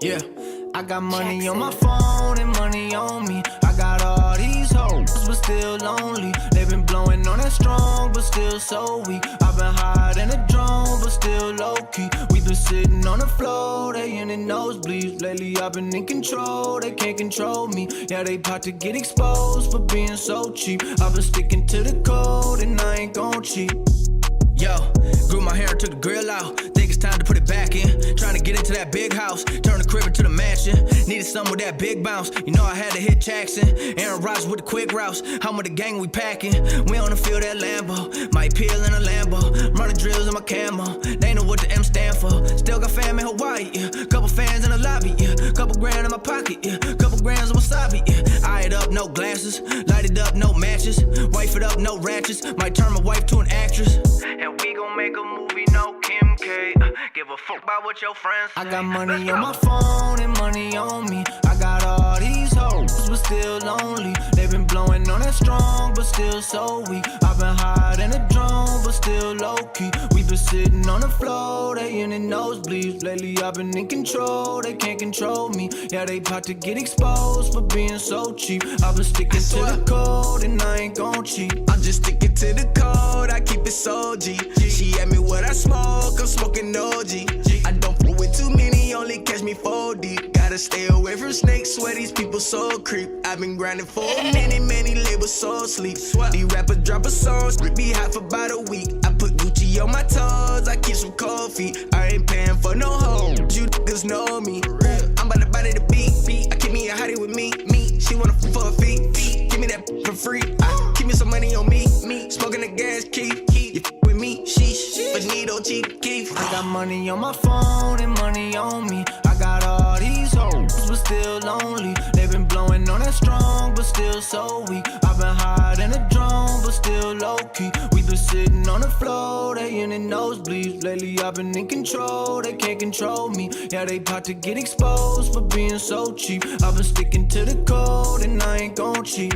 Yeah, I got money on my phone and money on me. I got all these hoes, but still lonely. They been blowing on that strong, but still so weak. I've been higher than a drone, but still low-key. We been sitting on the floor, they in the nosebleeds. Lately I've been in control, they can't control me. Yeah, they about to get exposed for being so cheap. I've been sticking to the code and I ain't gon' cheat. Yo, grew my hair and took the grill out. Think it's time to put it back in. Trying to get into that big house, turn the crib into the mansion. Needed something with that big bounce. You know I had to hit Jackson. Aaron Rodgers with the quick routes. I'm with the gang, we packing. We on the field at Lambo. Might peel in a Lambo. Running drills in my camo. They know what the M stand for. Still got fam in Hawaii, yeah. Couple fans in the lobby, yeah. Couple grand in my pocket, yeah. Couple grams of wasabi, yeah. Eye it up, no glasses. Light it up, no matches. Wife it up, no ratchets. Might turn my wife to an actress. And we gon' make a movie, no Kim K. Give a fuck about what your friends say. I got money on my phone and money on me. I got all these hoes, but still lonely. They been blowing on that strong, but still so weak. I've been higher than a drone, but still low-key. We been sitting on the floor, they in the nosebleeds. Lately I've been in control, they can't control me. Yeah, they about to get exposed for being so cheap. I've been sticking to the code and I ain't gon' cheat. I'm just sticking to the code, I keep it so G. She asked me what I smoke, I'm smoking OG. I don't fool with too many, only catch me 4 deep. Gotta stay away from snakes, swear these people so creep. I've been grinding for many labels so sleep. These rappers drop a song, be hot for about a week. I put Gucci on my toes, I keep some cold feet. I ain't paying for no hoes, you niggas know me. I'm about to body the beat. I keep me a hottie with me. She wanna for a fee. Give me that for free. Keep me some money on me. Smoking the gas, keep. You with me, sheesh. Bonito, cheap, keep. I got money on my phone and money on me. I got all these hoes, but still lonely. They been blowing on that strong, but still so weak. I've been higher than a drone, but still low-key. We been sitting on the floor, they in the nosebleeds. Lately I've been in control, they can't control me. Yeah, they about to get exposed for being so cheap. I've been sticking to the code and I ain't gon' cheat.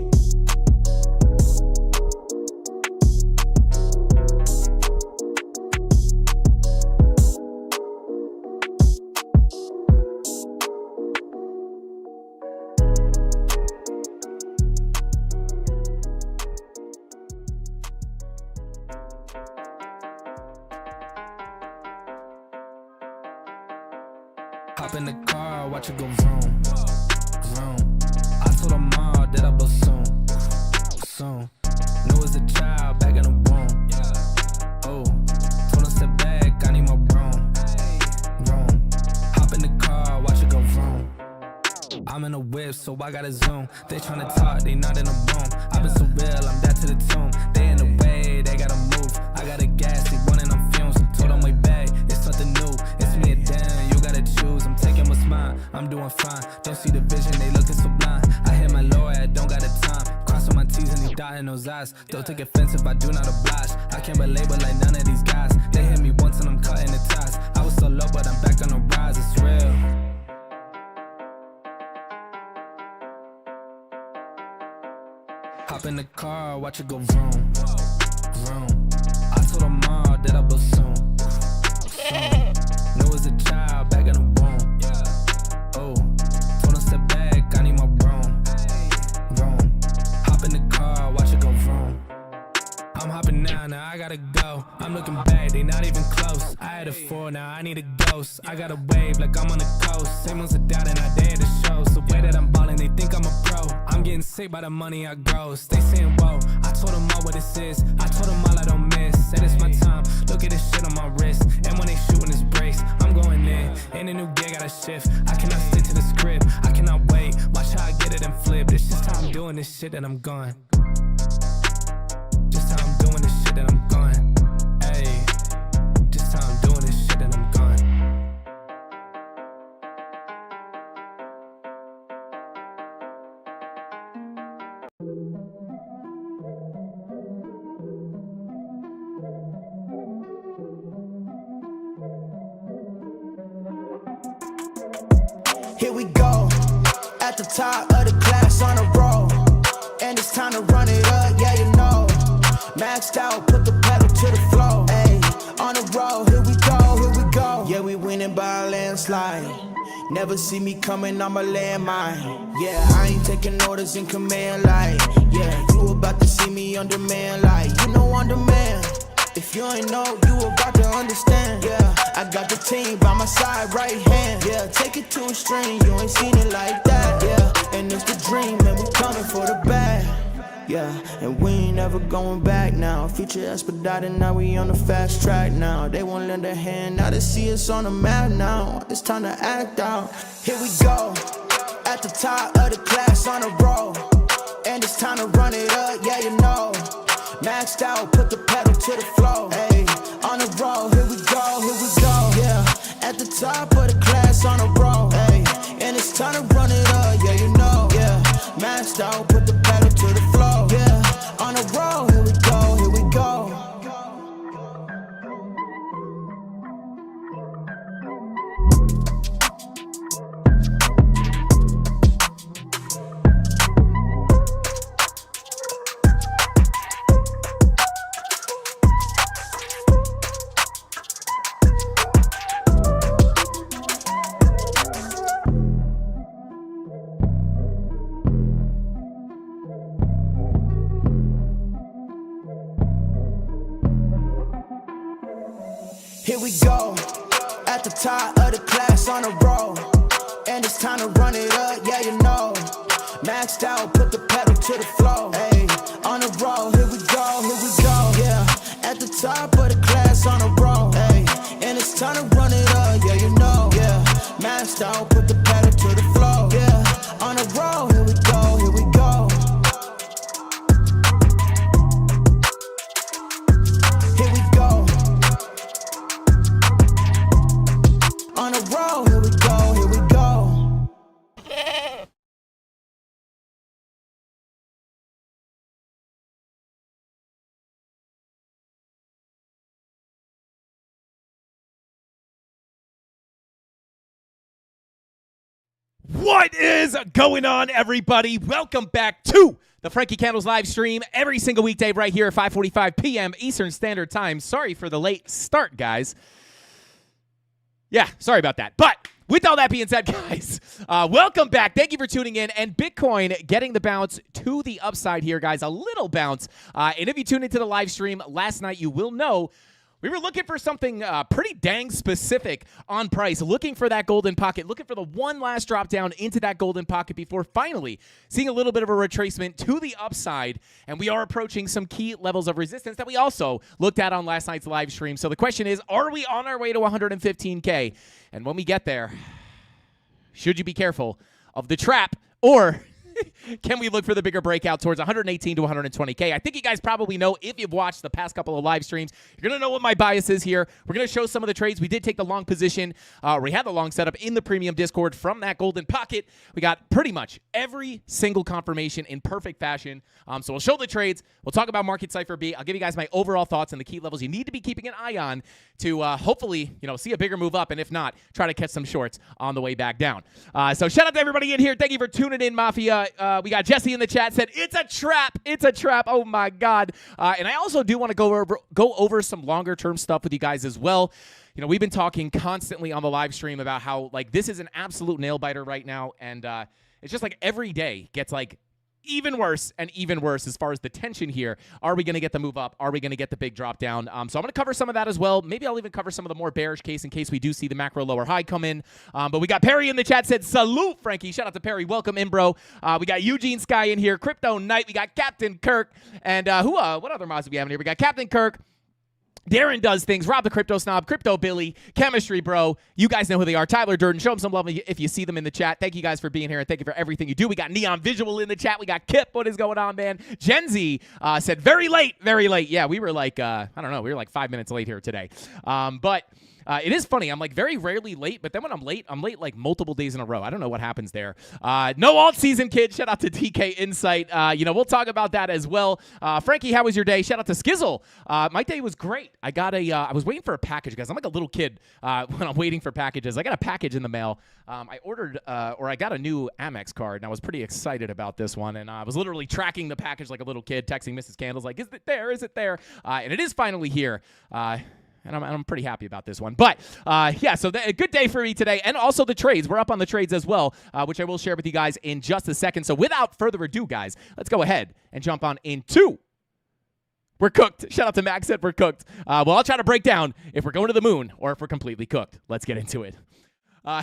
Hop in the car, watch it go vroom, vroom. I told her mom that I blow soon, soon. Knew as a child back in the womb. Oh, told her sit back, I need my room, room. Hop in the car, watch it go vroom. I'm in a whip, so I gotta zoom. They tryna talk, they not in a room. I been so real, I'm dead to the tomb. They in the way, they gotta move. I got a gas, they running on fumes. Told them way back, it's something new. It's me and Dan, you gotta choose. I'm taking what's mine, I'm doing fine. Don't see the vision, they looking so blind. I hit my lawyer, I don't got the time. Crossing my T's and he dotting those eyes. Don't take offense if I do not oblige. I can't be labeled like none of these guys. They hit me once and I'm cutting the ties. I was so low, but I'm back on the rise, it's real. Hop in the car, watch it go vroom, vroom. I told her mom that I blow soon, soon. Knew as a child back in the womb. Oh, told her sit back, I need my room, room. Hop in the car, watch it go vroom. I'm hopping now I gotta go. I'm looking back, they not even close. I had a 4, now I need a ghost. I got a wave like I'm on the coast. Same ones are down and I dare the show. So way that I'm ballin', they think I'm a pro. I'm getting sick by the money I gross. They saying whoa, I told them all what this is. I told them all I don't miss. Said it's my time, look at this shit on my wrist. And when they shootin' this brace, I'm going in. Ain't a new gig, gotta shift. I cannot stick to the script, I cannot wait. Watch how I get it and flip. It's just how I'm doing this shit that I'm gone. Just how I'm doing this shit that I'm gone. Ayy, just how I'm doing this shit that I'm gone. Here we go, at the top of the class on a roll. And it's time to run it up, yeah you know. Maxed out, put the pedal to the floor. Ayy, on the road, here we go, here we go. Yeah, we winning by a landslide. Never see me coming, I'm a landmine. Yeah, I ain't taking orders in command like. Yeah, you about to see me on demand like. You know on demand. If you ain't know, you about to understand. Yeah, I got the team by my side, right hand. Yeah, take it to a string, you ain't seen it like that. Yeah, and it's the dream, and we coming for the bag. Yeah, and we ain't never going back now. Future expedited, now we on the fast track now. They won't lend a hand, now they see us on the map now. It's time to act out. Here we go, at the top of the class on a roll. And it's time to run it up, yeah you know. Maxed out, put the pedal to the floor. Hey, on the road, here we go, yeah. At the top of the class on a roll. Hey, and it's time to run it up, yeah you know, yeah. Maxed out, put the pedal to the floor. Yeah, on the road, here we go, here we go. Here we go, at the top of the class on a roll. And it's time to run it up, yeah you know. Maxed out, put the pedal to the floor. Hey, on the road, here we go, yeah. At the top of the class on a roll. Hey, and it's time to run it up, yeah you know, yeah. Maxed out, put the pedal to the floor. Yeah, on the road, here we go, here we go. Here we go. On the road, here we go, here we go. What is going on, everybody? Welcome back to the Frankie Candles live stream every single weekday right here at 5:45 p.m. Eastern Standard Time. Sorry for the late start, guys. Yeah, sorry about that. But with all that being said, guys, welcome back. Thank you for tuning in. And Bitcoin getting the bounce to the upside here, guys. A little bounce. And if you tuned into the live stream last night, you will know we were looking for something pretty dang specific on price, looking for that golden pocket, looking for the one last drop down into that golden pocket before finally seeing a little bit of a retracement to the upside. And we are approaching some key levels of resistance that we also looked at on last night's live stream. So the question is, are we on our way to 115K? And when we get there, should you be careful of the trap, or can we look for the bigger breakout towards 118 to 120K? I think you guys probably know, if you've watched the past couple of live streams, you're going to know what my bias is here. We're going to show some of the trades. We did take the long position. We had the long setup in the premium Discord from that golden pocket. We got pretty much every single confirmation in perfect fashion. So we'll show the trades. We'll talk about Market Cypher B. I'll give you guys my overall thoughts on the key levels you need to be keeping an eye on to hopefully, see a bigger move up, and if not, try to catch some shorts on the way back down. So shout out to everybody in here. Thank you for tuning in, Mafia. We got Jesse in the chat said, it's a trap. It's a trap. Oh, my God. And I also do want to go over some longer-term stuff with you guys as well. We've been talking constantly on the live stream about how, this is an absolute nail-biter right now. And it's just every day gets, even worse and even worse as far as the tension here. Are we going to get the move up? Are we going to get the big drop down? So I'm going to cover some of that as well. Maybe I'll even cover some of the more bearish case in case we do see the macro lower high come in. But we got Perry in the chat said, salute, Frankie. Shout out to Perry. Welcome in, bro. We got Eugene Sky in here. Crypto Knight. We got Captain Kirk. And what other mods do we have in here? We got Captain Kirk. Darren does things. Rob the Crypto Snob, Crypto Billy, Chemistry Bro. You guys know who they are. Tyler Durden. Show them some love if you see them in the chat. Thank you guys for being here, and thank you for everything you do. We got Neon Visual in the chat. We got Kip. What is going on, man? Gen Z said, very late, very late. Yeah, we were I don't know, we were 5 minutes late here today. But it is funny. I'm very rarely late, but then when I'm late multiple days in a row. I don't know what happens there. No alt season, kid. Shout out to DK Insight. We'll talk about that as well. Frankie, how was your day? Shout out to Skizzle. My day was great. I was waiting for a package, guys. I'm like a little kid when I'm waiting for packages. I got a package in the mail. I got a new Amex card, and I was pretty excited about this one. And I was literally tracking the package like a little kid, texting Mrs. Candles, is it there? Is it there? And it is finally here. And I'm pretty happy about this one. But, yeah, so a good day for me today. And also the trades. We're up on the trades as well, which I will share with you guys in just a second. So without further ado, guys, let's go ahead and jump on into We're Cooked. Shout out to Max said we're cooked. Well, I'll try to break down if we're going to the moon or if we're completely cooked. Let's get into it.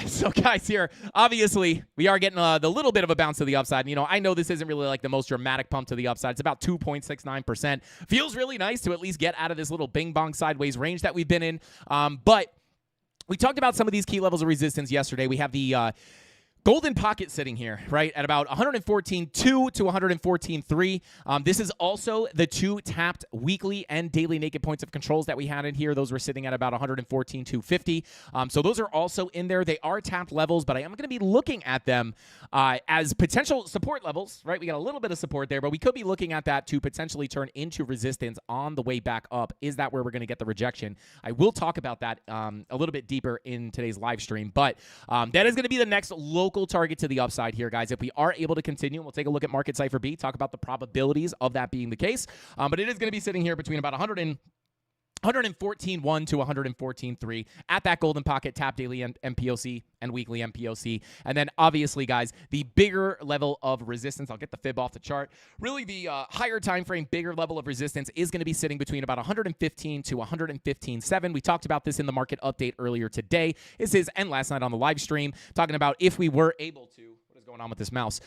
So, guys, here, obviously, we are getting the little bit of a bounce to the upside. And, I know this isn't really like the most dramatic pump to the upside. It's about 2.69%. Feels really nice to at least get out of this little bing-bong sideways range that we've been in. But we talked about some of these key levels of resistance yesterday. We have the golden pocket sitting here, right, at about 114.2 to 114.3. This is also the two tapped weekly and daily naked points of controls that we had in here. Those were sitting at about 114.250. So those are also in there. They are tapped levels, but I am going to be looking at them as potential support levels, right? We got a little bit of support there, but we could be looking at that to potentially turn into resistance on the way back up. Is that where we're going to get the rejection? I will talk about that a little bit deeper in today's live stream, but that is going to be the next local target to the upside here, guys. If we are able to continue, we'll take a look at Market Cipher B, talk about the probabilities of that being the case. But it is going to be sitting here between about 114.1 to 114.3 at that golden pocket tap daily MPOC and weekly MPOC. And then obviously, guys, the bigger level of resistance, I'll get the fib off the chart. Really, the higher time frame, bigger level of resistance is going to be sitting between about 115 to 115.7. We talked about this in the market update earlier today. This is and last night on the live stream, talking about if we were able to. Going on with this mouse.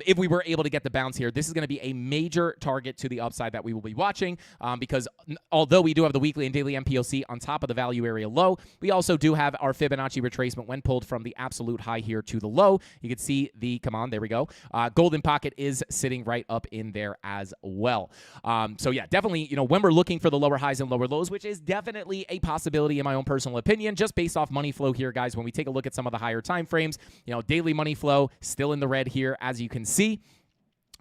If we were able to get the bounce here, this is going to be a major target to the upside that we will be watching because although we do have the weekly and daily MPOC on top of the value area low, we also do have our Fibonacci retracement when pulled from the absolute high here to the low. You can see the, come on, there we go. Golden pocket is sitting right up in there as well. So yeah, definitely, when we're looking for the lower highs and lower lows, which is definitely a possibility in my own personal opinion, just based off money flow here, guys, when we take a look at some of the higher time frames, daily money flow still in the red here, as you can see.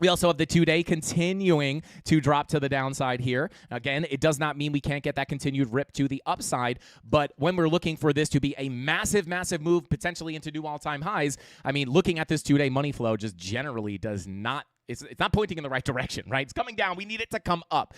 We also have the 2-day continuing to drop to the downside here. Again, it does not mean we can't get that continued rip to the upside, but when we're looking for this to be a massive, massive move, potentially into new all-time highs, I mean, looking at this 2-day money flow just generally does not It's not pointing in the right direction, right? It's coming down. We need it to come up.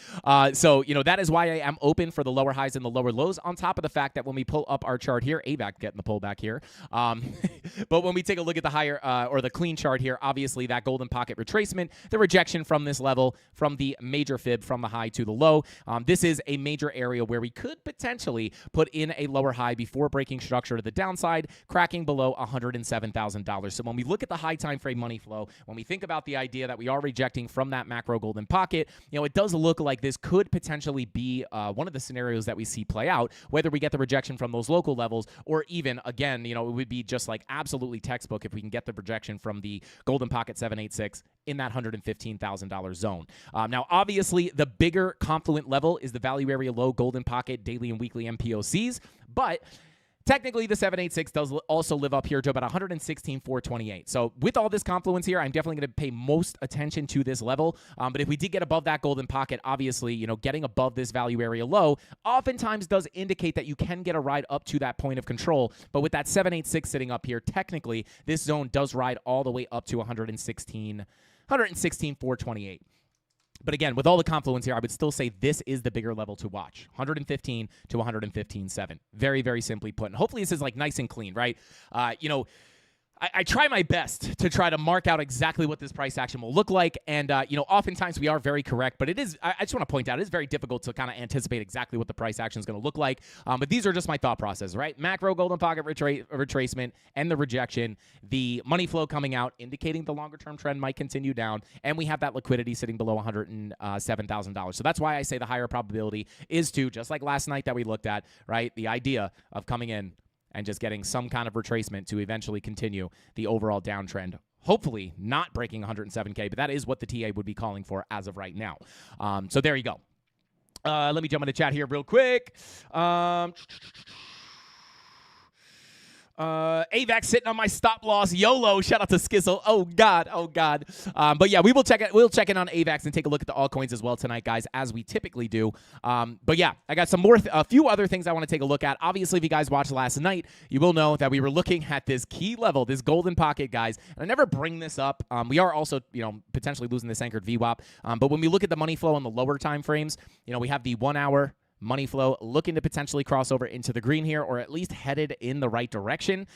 So, that is why I am open for the lower highs and the lower lows, on top of the fact that when we pull up our chart here, AVAC getting the pullback here. But when we take a look at the higher or the clean chart here, obviously that golden pocket retracement, the rejection from this level, from the major fib, from the high to the low. This is a major area where we could potentially put in a lower high before breaking structure to the downside, cracking below $107,000. So when we look at the high time frame money flow, when we think about the idea that we are rejecting from that macro golden pocket, it does look like this could potentially be one of the scenarios that we see play out, whether we get the rejection from those local levels or even, again, it would be just like absolutely textbook if we can get the rejection from the golden pocket 786 in that $115,000 zone. Now, obviously, the bigger confluent level is the value area low golden pocket daily and weekly MPOCs, but technically, the 786 does also live up here to about 116,428. So with all this confluence here, I'm definitely going to pay most attention to this level. But if we did get above that golden pocket, obviously, getting above this value area low oftentimes does indicate that you can get a ride up to that point of control. But with that 786 sitting up here, technically, this zone does ride all the way up to 116,428. But again, with all the confluence here, I would still say this is the bigger level to watch. 115 to 115.7. Very, very simply put. And hopefully this is like nice and clean, right? I try my best to try to mark out exactly what this price action will look like. And, oftentimes we are very correct, but I just want to point out, it is very difficult to kind of anticipate exactly what the price action is going to look like. But these are just my thought process, right? Macro golden pocket retracement and the rejection, the money flow coming out, indicating the longer term trend might continue down. And we have that liquidity sitting below $107,000. So that's why I say the higher probability is to, just like last night that we looked at, right? The idea of coming in and just getting some kind of retracement to eventually continue the overall downtrend. Hopefully not breaking 107K, but that is what the TA would be calling for as of right now. So there you go. Let me jump into chat here real quick. AVAC sitting on my stop loss. YOLO. Shout out to Skizzle. Oh God. But yeah, we'll check in on AVAX and take a look at the altcoins as well tonight, guys, as we typically do. But yeah, I got a few other things I want to take a look at. Obviously, if you guys watched last night, you will know that we were looking at this key level, this golden pocket, guys. And I never bring this up. We are also, potentially losing this anchored VWAP. But when we look at the money flow on the lower time frames, we have the 1 hour money flow looking to potentially cross over into the green here, or at least headed in the right direction.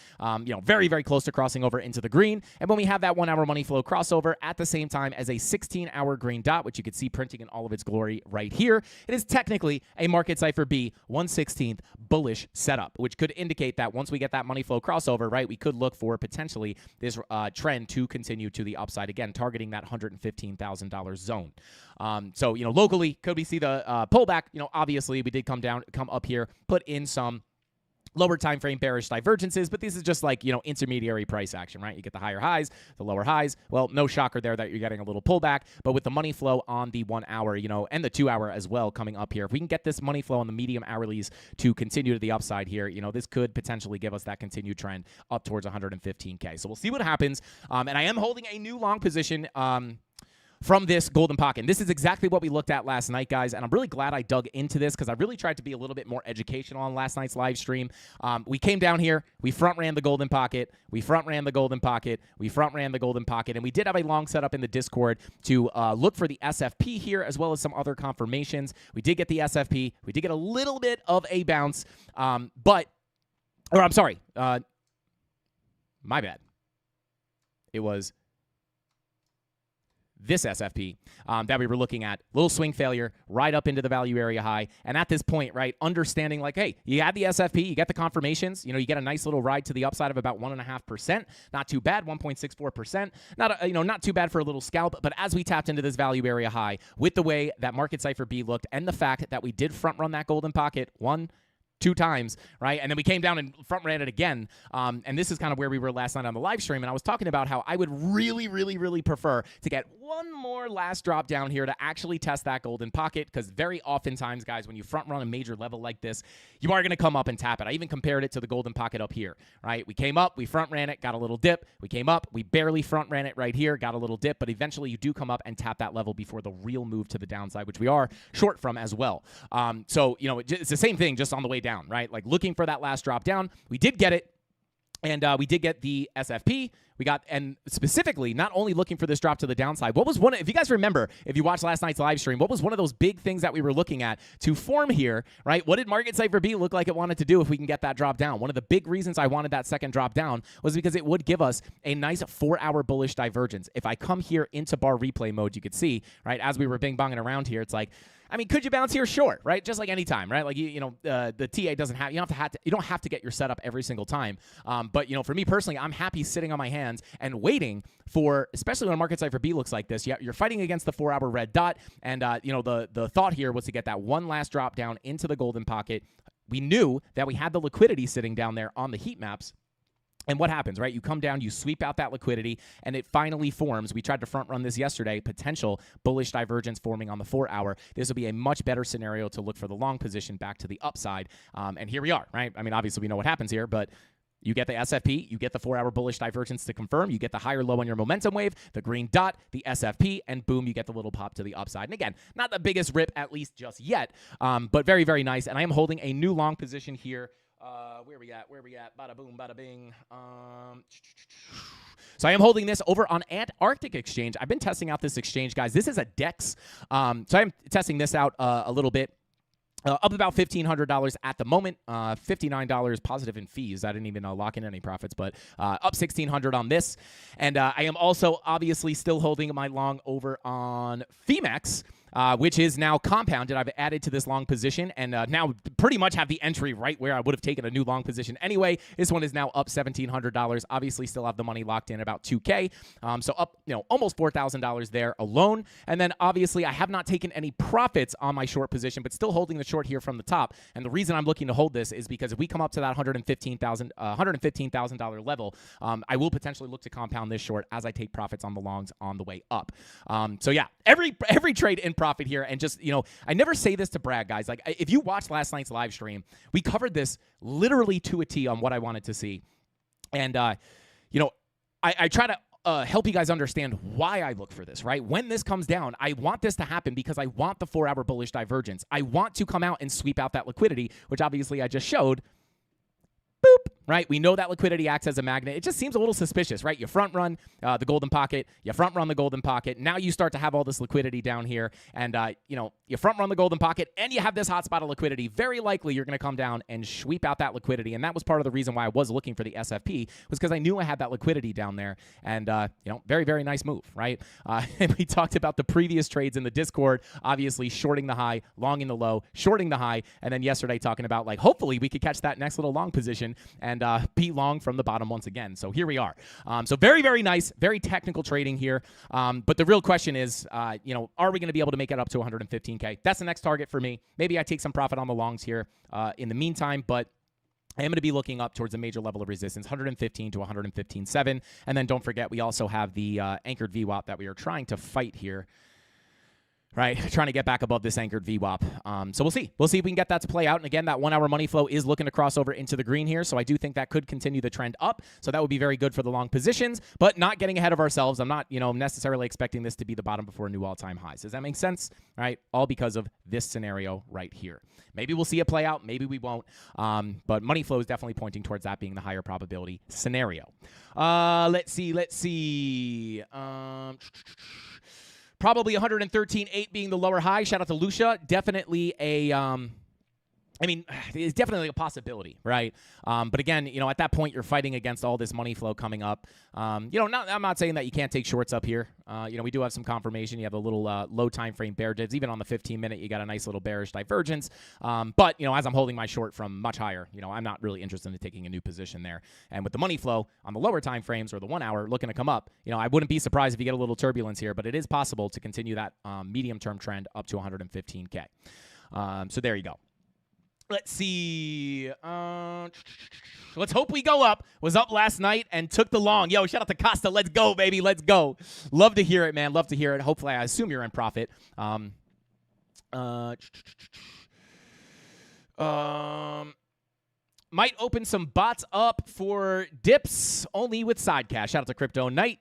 Very, very close to crossing over into the green. And when we have that 1 hour money flow crossover at the same time as a 16-hour green dot, which you can see printing in all of its glory right here, it is technically a market cipher B 1/16th bullish setup, which could indicate that once we get that money flow crossover, right, we could look for potentially this trend to continue to the upside again, targeting that $115,000 zone. Locally, could we see the pullback? Obviously we did come up here, put in some lower time frame bearish divergences, but this is just like, intermediary price action, right? You get the higher highs, the lower highs. Well, no shocker there that you're getting a little pullback, but with the money flow on the 1 hour, and the 2 hour as well coming up here, if we can get this money flow on the medium hourlies to continue to the upside here, this could potentially give us that continued trend up towards 115K. So we'll see what happens. And I am holding a new long position, from this golden pocket. And this is exactly what we looked at last night, guys, and I'm really glad I dug into this because I really tried to be a little bit more educational on last night's live stream. We came down here, we front ran the golden pocket, we front ran the golden pocket, we front ran the golden pocket, and we did have a long setup in the Discord to look for the SFP here as well as some other confirmations. We did get the SFP, we did get a little bit of a bounce, my bad. It was this SFP that we were looking at, little swing failure right up into the value area high. And at this point, right, understanding like, hey, you had the SFP, you get the confirmations, you get a nice little ride to the upside of about 1.5%. Not too bad, 1.64%. Not too bad for a little scalp. But as we tapped into this value area high with the way that market cipher B looked and the fact that we did front run that golden pocket 2 times, right? And then we came down and front ran it again. And this is kind of where we were last night on the live stream. And I was talking about how I would really, really, really prefer to get one more last drop down here to actually test that golden pocket. Because very oftentimes, guys, when you front run a major level like this, you are going to come up and tap it. I even compared it to the golden pocket up here, right? We came up, we front ran it, got a little dip. We came up, we barely front ran it right here, got a little dip. But eventually you do come up and tap that level before the real move to the downside, which we are short from as well. It's the same thing just on the way down, right? Like looking for that last drop down. We did get it, and we did get the SFP. We got, and specifically, not only looking for this drop to the downside, what was if you guys remember, if you watched last night's live stream, what was one of those big things that we were looking at to form here, right? What did market cipher B look like it wanted to do if we can get that drop down? One of the big reasons I wanted that second drop down was because it would give us a nice 4-hour bullish divergence. If I come here into bar replay mode, you could see, right, as we were bing-bonging around here, it's like, could you bounce here? Sure, right? Just like any time, right? Like the TA doesn't have you don't have to get your setup every single time. But for me personally, I'm happy sitting on my hands and waiting for, especially when a market cipher B looks like this. You're fighting against the 4-hour red dot, and the thought here was to get that one last drop down into the golden pocket. We knew that we had the liquidity sitting down there on the heat maps. And what happens, right? You come down, you sweep out that liquidity, and it finally forms. We tried to front run this yesterday, potential bullish divergence forming on the 4-hour. This will be a much better scenario to look for the long position back to the upside. And here we are, right? Obviously we know what happens here, but you get the SFP, you get the 4-hour bullish divergence to confirm, you get the higher low on your momentum wave, the green dot, the SFP, and boom, you get the little pop to the upside. And again, not the biggest rip, at least just yet, but very, very nice. And I am holding a new long position here. Where we at? Bada boom, bada bing. So I am holding this over on Antarctic Exchange. I've been testing out this exchange, guys. This is a DEX. So I'm testing this out a little bit. Up about $1,500 at the moment, $59 positive in fees. I didn't even lock in any profits, but up $1,600 on this. And I am also obviously still holding my long over on Femex, which is now compounded. I've added to this long position and now pretty much have the entry right where I would have taken a new long position anyway. This one is now up $1,700. Obviously still have the money locked in about 2K. So up, almost $4,000 there alone. And then obviously I have not taken any profits on my short position, but still holding the short here from the top. And the reason I'm looking to hold this is because if we come up to that $115,000 level, I will potentially look to compound this short as I take profits on the longs on the way up. So yeah, every trade in profit here. And just, I never say this to brag, guys. Like, if you watched last night's live stream, we covered this literally to a T on what I wanted to see. And, I try to help you guys understand why I look for this, right? When this comes down, I want this to happen because I want the 4-hour bullish divergence. I want to come out and sweep out that liquidity, which obviously I just showed. Boop. right? We know that liquidity acts as a magnet. It just seems a little suspicious, right? You front run the golden pocket, you front run the golden pocket. Now you start to have all this liquidity down here, and you front run the golden pocket, and you have this hot spot of liquidity. Very likely you're going to come down and sweep out that liquidity, and that was part of the reason why I was looking for the SFP, was because I knew I had that liquidity down there, and very, very nice move, right? And we talked about the previous trades in the Discord, obviously shorting the high, longing the low, shorting the high, and then yesterday talking about, like, hopefully we could catch that next little long position and be long from the bottom once again. So here we are. So very, very nice, very technical trading here. But the real question is, are we going to be able to make it up to 115K? That's the next target for me. Maybe I take some profit on the longs here in the meantime, but I am going to be looking up towards a major level of resistance, 115 to 115.7. And then don't forget, we also have the anchored VWAP that we are trying to fight here, right? Trying to get back above this anchored VWAP. So we'll see. We'll see if we can get that to play out. And again, that 1 hour money flow is looking to cross over into the green here. So I do think that could continue the trend up. So that would be very good for the long positions, but not getting ahead of ourselves. I'm not, necessarily expecting this to be the bottom before new all-time highs. Does that make sense? All right. All because of this scenario right here. Maybe we'll see it play out. Maybe we won't. But money flow is definitely pointing towards that being the higher probability scenario. Let's see. Probably 113.8 being the lower high. Shout out to Lucia. Definitely it's definitely a possibility, right? But again, at that point, you're fighting against all this money flow coming up. I'm not saying that you can't take shorts up here. We do have some confirmation. You have a little low time frame bear divs. Even on the 15-minute, you got a nice little bearish divergence. But, as I'm holding my short from much higher, I'm not really interested in taking a new position there. And with the money flow on the lower time frames or the 1 hour looking to come up, I wouldn't be surprised if you get a little turbulence here, but it is possible to continue that medium-term trend up to 115K. So there you go. Let's see. Let's hope we go up. Was up last night and took the long. Yo, shout out to Costa. Let's go, baby. Let's go. Love to hear it, man. Love to hear it. Hopefully, I assume you're in profit. Might open some bots up for dips only with side cash. Shout out to Crypto Knight.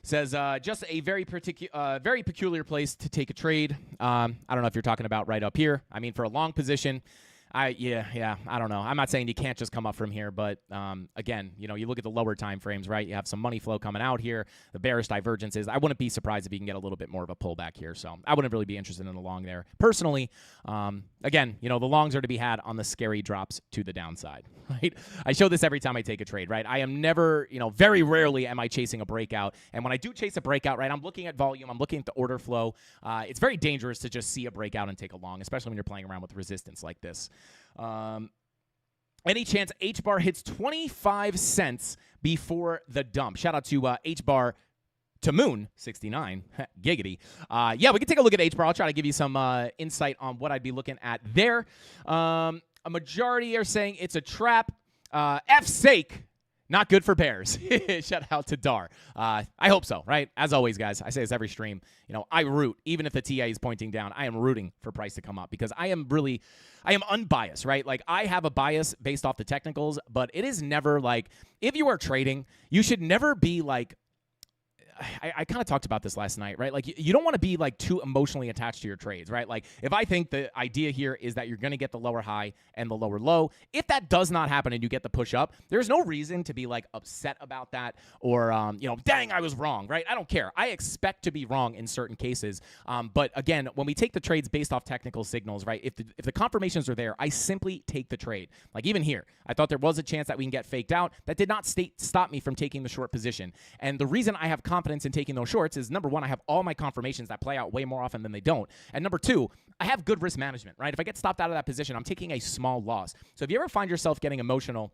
Says, just a very peculiar place to take a trade. I don't know if you're talking about right up here. I mean, for a long position, I don't know. I'm not saying you can't just come up from here, but again, you look at the lower time frames, right? You have some money flow coming out here, the bearish divergences. I wouldn't be surprised if you can get a little bit more of a pullback here. So I wouldn't really be interested in the long there. Personally, again, the longs are to be had on the scary drops to the downside, right? I show this every time I take a trade, right? I am never, very rarely am I chasing a breakout. And when I do chase a breakout, right, I'm looking at volume, I'm looking at the order flow. It's very dangerous to just see a breakout and take a long, especially when you're playing around with resistance like this. Any chance H-bar hits 25 cents before the dump? Shout out to H-bar to Moon 69 giggity. Yeah, we can take a look at H-bar. I'll try to give you some insight on what I'd be looking at there. A majority are saying it's a trap. F's sake. Not good for bears. Shout out to Dar. I hope so, right? As always, guys, I say this every stream. I root, even if the TA is pointing down, I am rooting for price to come up because I am unbiased, right? Like, I have a bias based off the technicals, but it is never like, if you are trading, you should never be like, I kind of talked about this last night, right? Like, you don't want to be like too emotionally attached to your trades, right? Like, if I think the idea here is that you're going to get the lower high and the lower low, if that does not happen and you get the push up, there's no reason to be like upset about that or, dang, I was wrong, right? I don't care. I expect to be wrong in certain cases. But again, when we take the trades based off technical signals, right? If the confirmations are there, I simply take the trade. Like, even here, I thought there was a chance that we can get faked out. That did not stop me from taking the short position. And the reason I have confidence in taking those shorts is, number one, I have all my confirmations that play out way more often than they don't. And number two, I have good risk management, right? If I get stopped out of that position, I'm taking a small loss. So if you ever find yourself getting emotional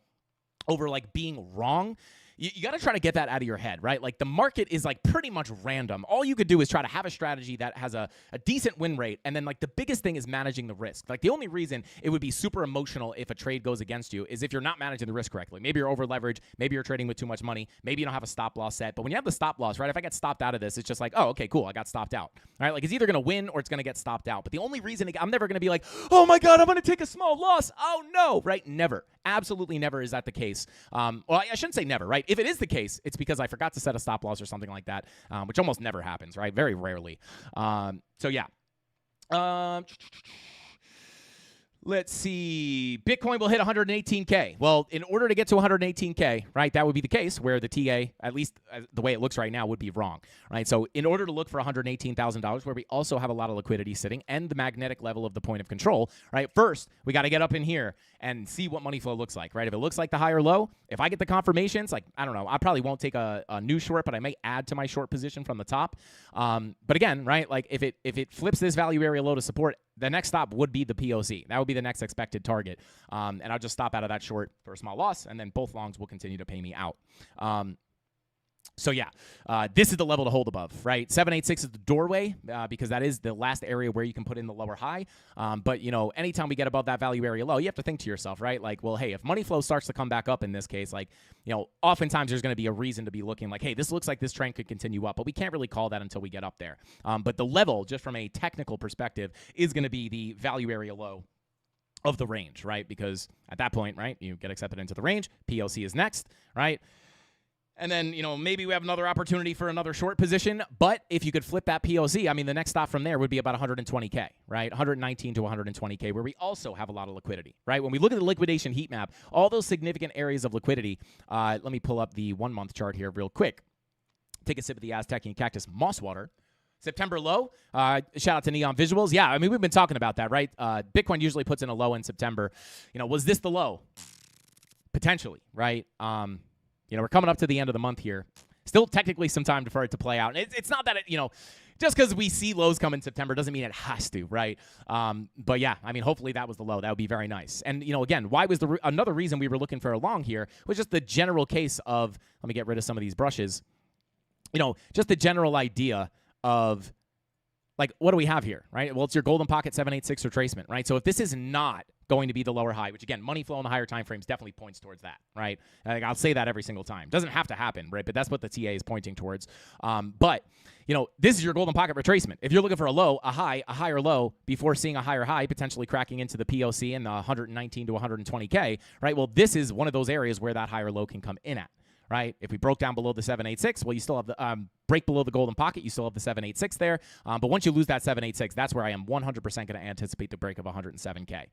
over like being wrong, you got to try to get that out of your head, right? Like, the market is like pretty much random. All you could do is try to have a strategy that has a decent win rate. And then like the biggest thing is managing the risk. Like, the only reason it would be super emotional if a trade goes against you is if you're not managing the risk correctly. Maybe you're over leveraged. Maybe you're trading with too much money. Maybe you don't have a stop loss set. But when you have the stop loss, right? If I get stopped out of this, it's just like, oh, okay, cool. I got stopped out. All right. Like, it's either going to win or it's going to get stopped out. But the only reason I'm never going to be like, oh my God, I'm going to take a small loss. Oh no, right? Never. Absolutely never is that the case. Well, I shouldn't say never, right? If it is the case, it's because I forgot to set a stop loss or something like that, which almost never happens, right? Very rarely. So yeah. Let's see. Bitcoin will hit 118K. Well, in order to get to 118K, right, that would be the case where the TA, at least the way it looks right now, would be wrong, right? So in order to look for $118,000, where we also have a lot of liquidity sitting and the magnetic level of the point of control, right, first, we got to get up in here and see what money flow looks like, right? If it looks like the high or low, if I get the confirmations, like, I don't know, I probably won't take a new short, but I may add to my short position from the top. But again, right, like if it flips this value area low to support, the next stop would be the POC. That would be the next expected target. And I'll just stop out of that short for a small loss, and then both longs will continue to pay me out. So yeah, this is the level to hold above, right? 786 is the doorway because that is the last area where you can put in the lower high. But, you know, anytime we get above that value area low, you have to think to yourself, right? Like, well, hey, if money flow starts to come back up in this case, like, you know, oftentimes there's going to be a reason to be looking like, hey, this looks like this trend could continue up, but we can't really call that until we get up there. But the level, just from a technical perspective, is going to be the value area low of the range, right? Because at that point, right, you get accepted into the range. POC is next, right? And then, you know, maybe we have another opportunity for another short position. But if you could flip that POC, I mean, the next stop from there would be about 120K, right? 119 to 120K, where we also have a lot of liquidity, right? When we look at the liquidation heat map, all those significant areas of liquidity, let me pull up the 1 month chart here real quick. Take a sip of the Aztecian Cactus Moss Water. September low, shout out to Neon Visuals. Yeah, I mean, we've been talking about that, right? Bitcoin usually puts in a low in September. You know, was this the low? Potentially, right? You know, we're coming up to the end of the month here. Still technically some time for it to play out. It's not that, you know, just because we see lows come in September doesn't mean it has to, right? But yeah, I mean, hopefully that was the low. That would be very nice. And, you know, again, why was another reason we were looking for a long here was just the general case of, let me get rid of some of these brushes, you know, just the general idea of, like, what do we have here, right? Well, it's your golden pocket 786 retracement, right? So if this is not going to be the lower high, which again, money flow in the higher time frames definitely points towards that, right? Like, I'll say that every single time. Doesn't have to happen, right? But that's what the TA is pointing towards. But, you know, this is your golden pocket retracement. If you're looking for a low, a higher low before seeing a higher high, potentially cracking into the POC in the 119 to 120K, right? Well, this is one of those areas where that higher low can come in at. Right? If we broke down below the 786, well, you still have the break below the golden pocket. You still have the 786 there. But once you lose that 786, that's where I am 100% going to anticipate the break of 107K.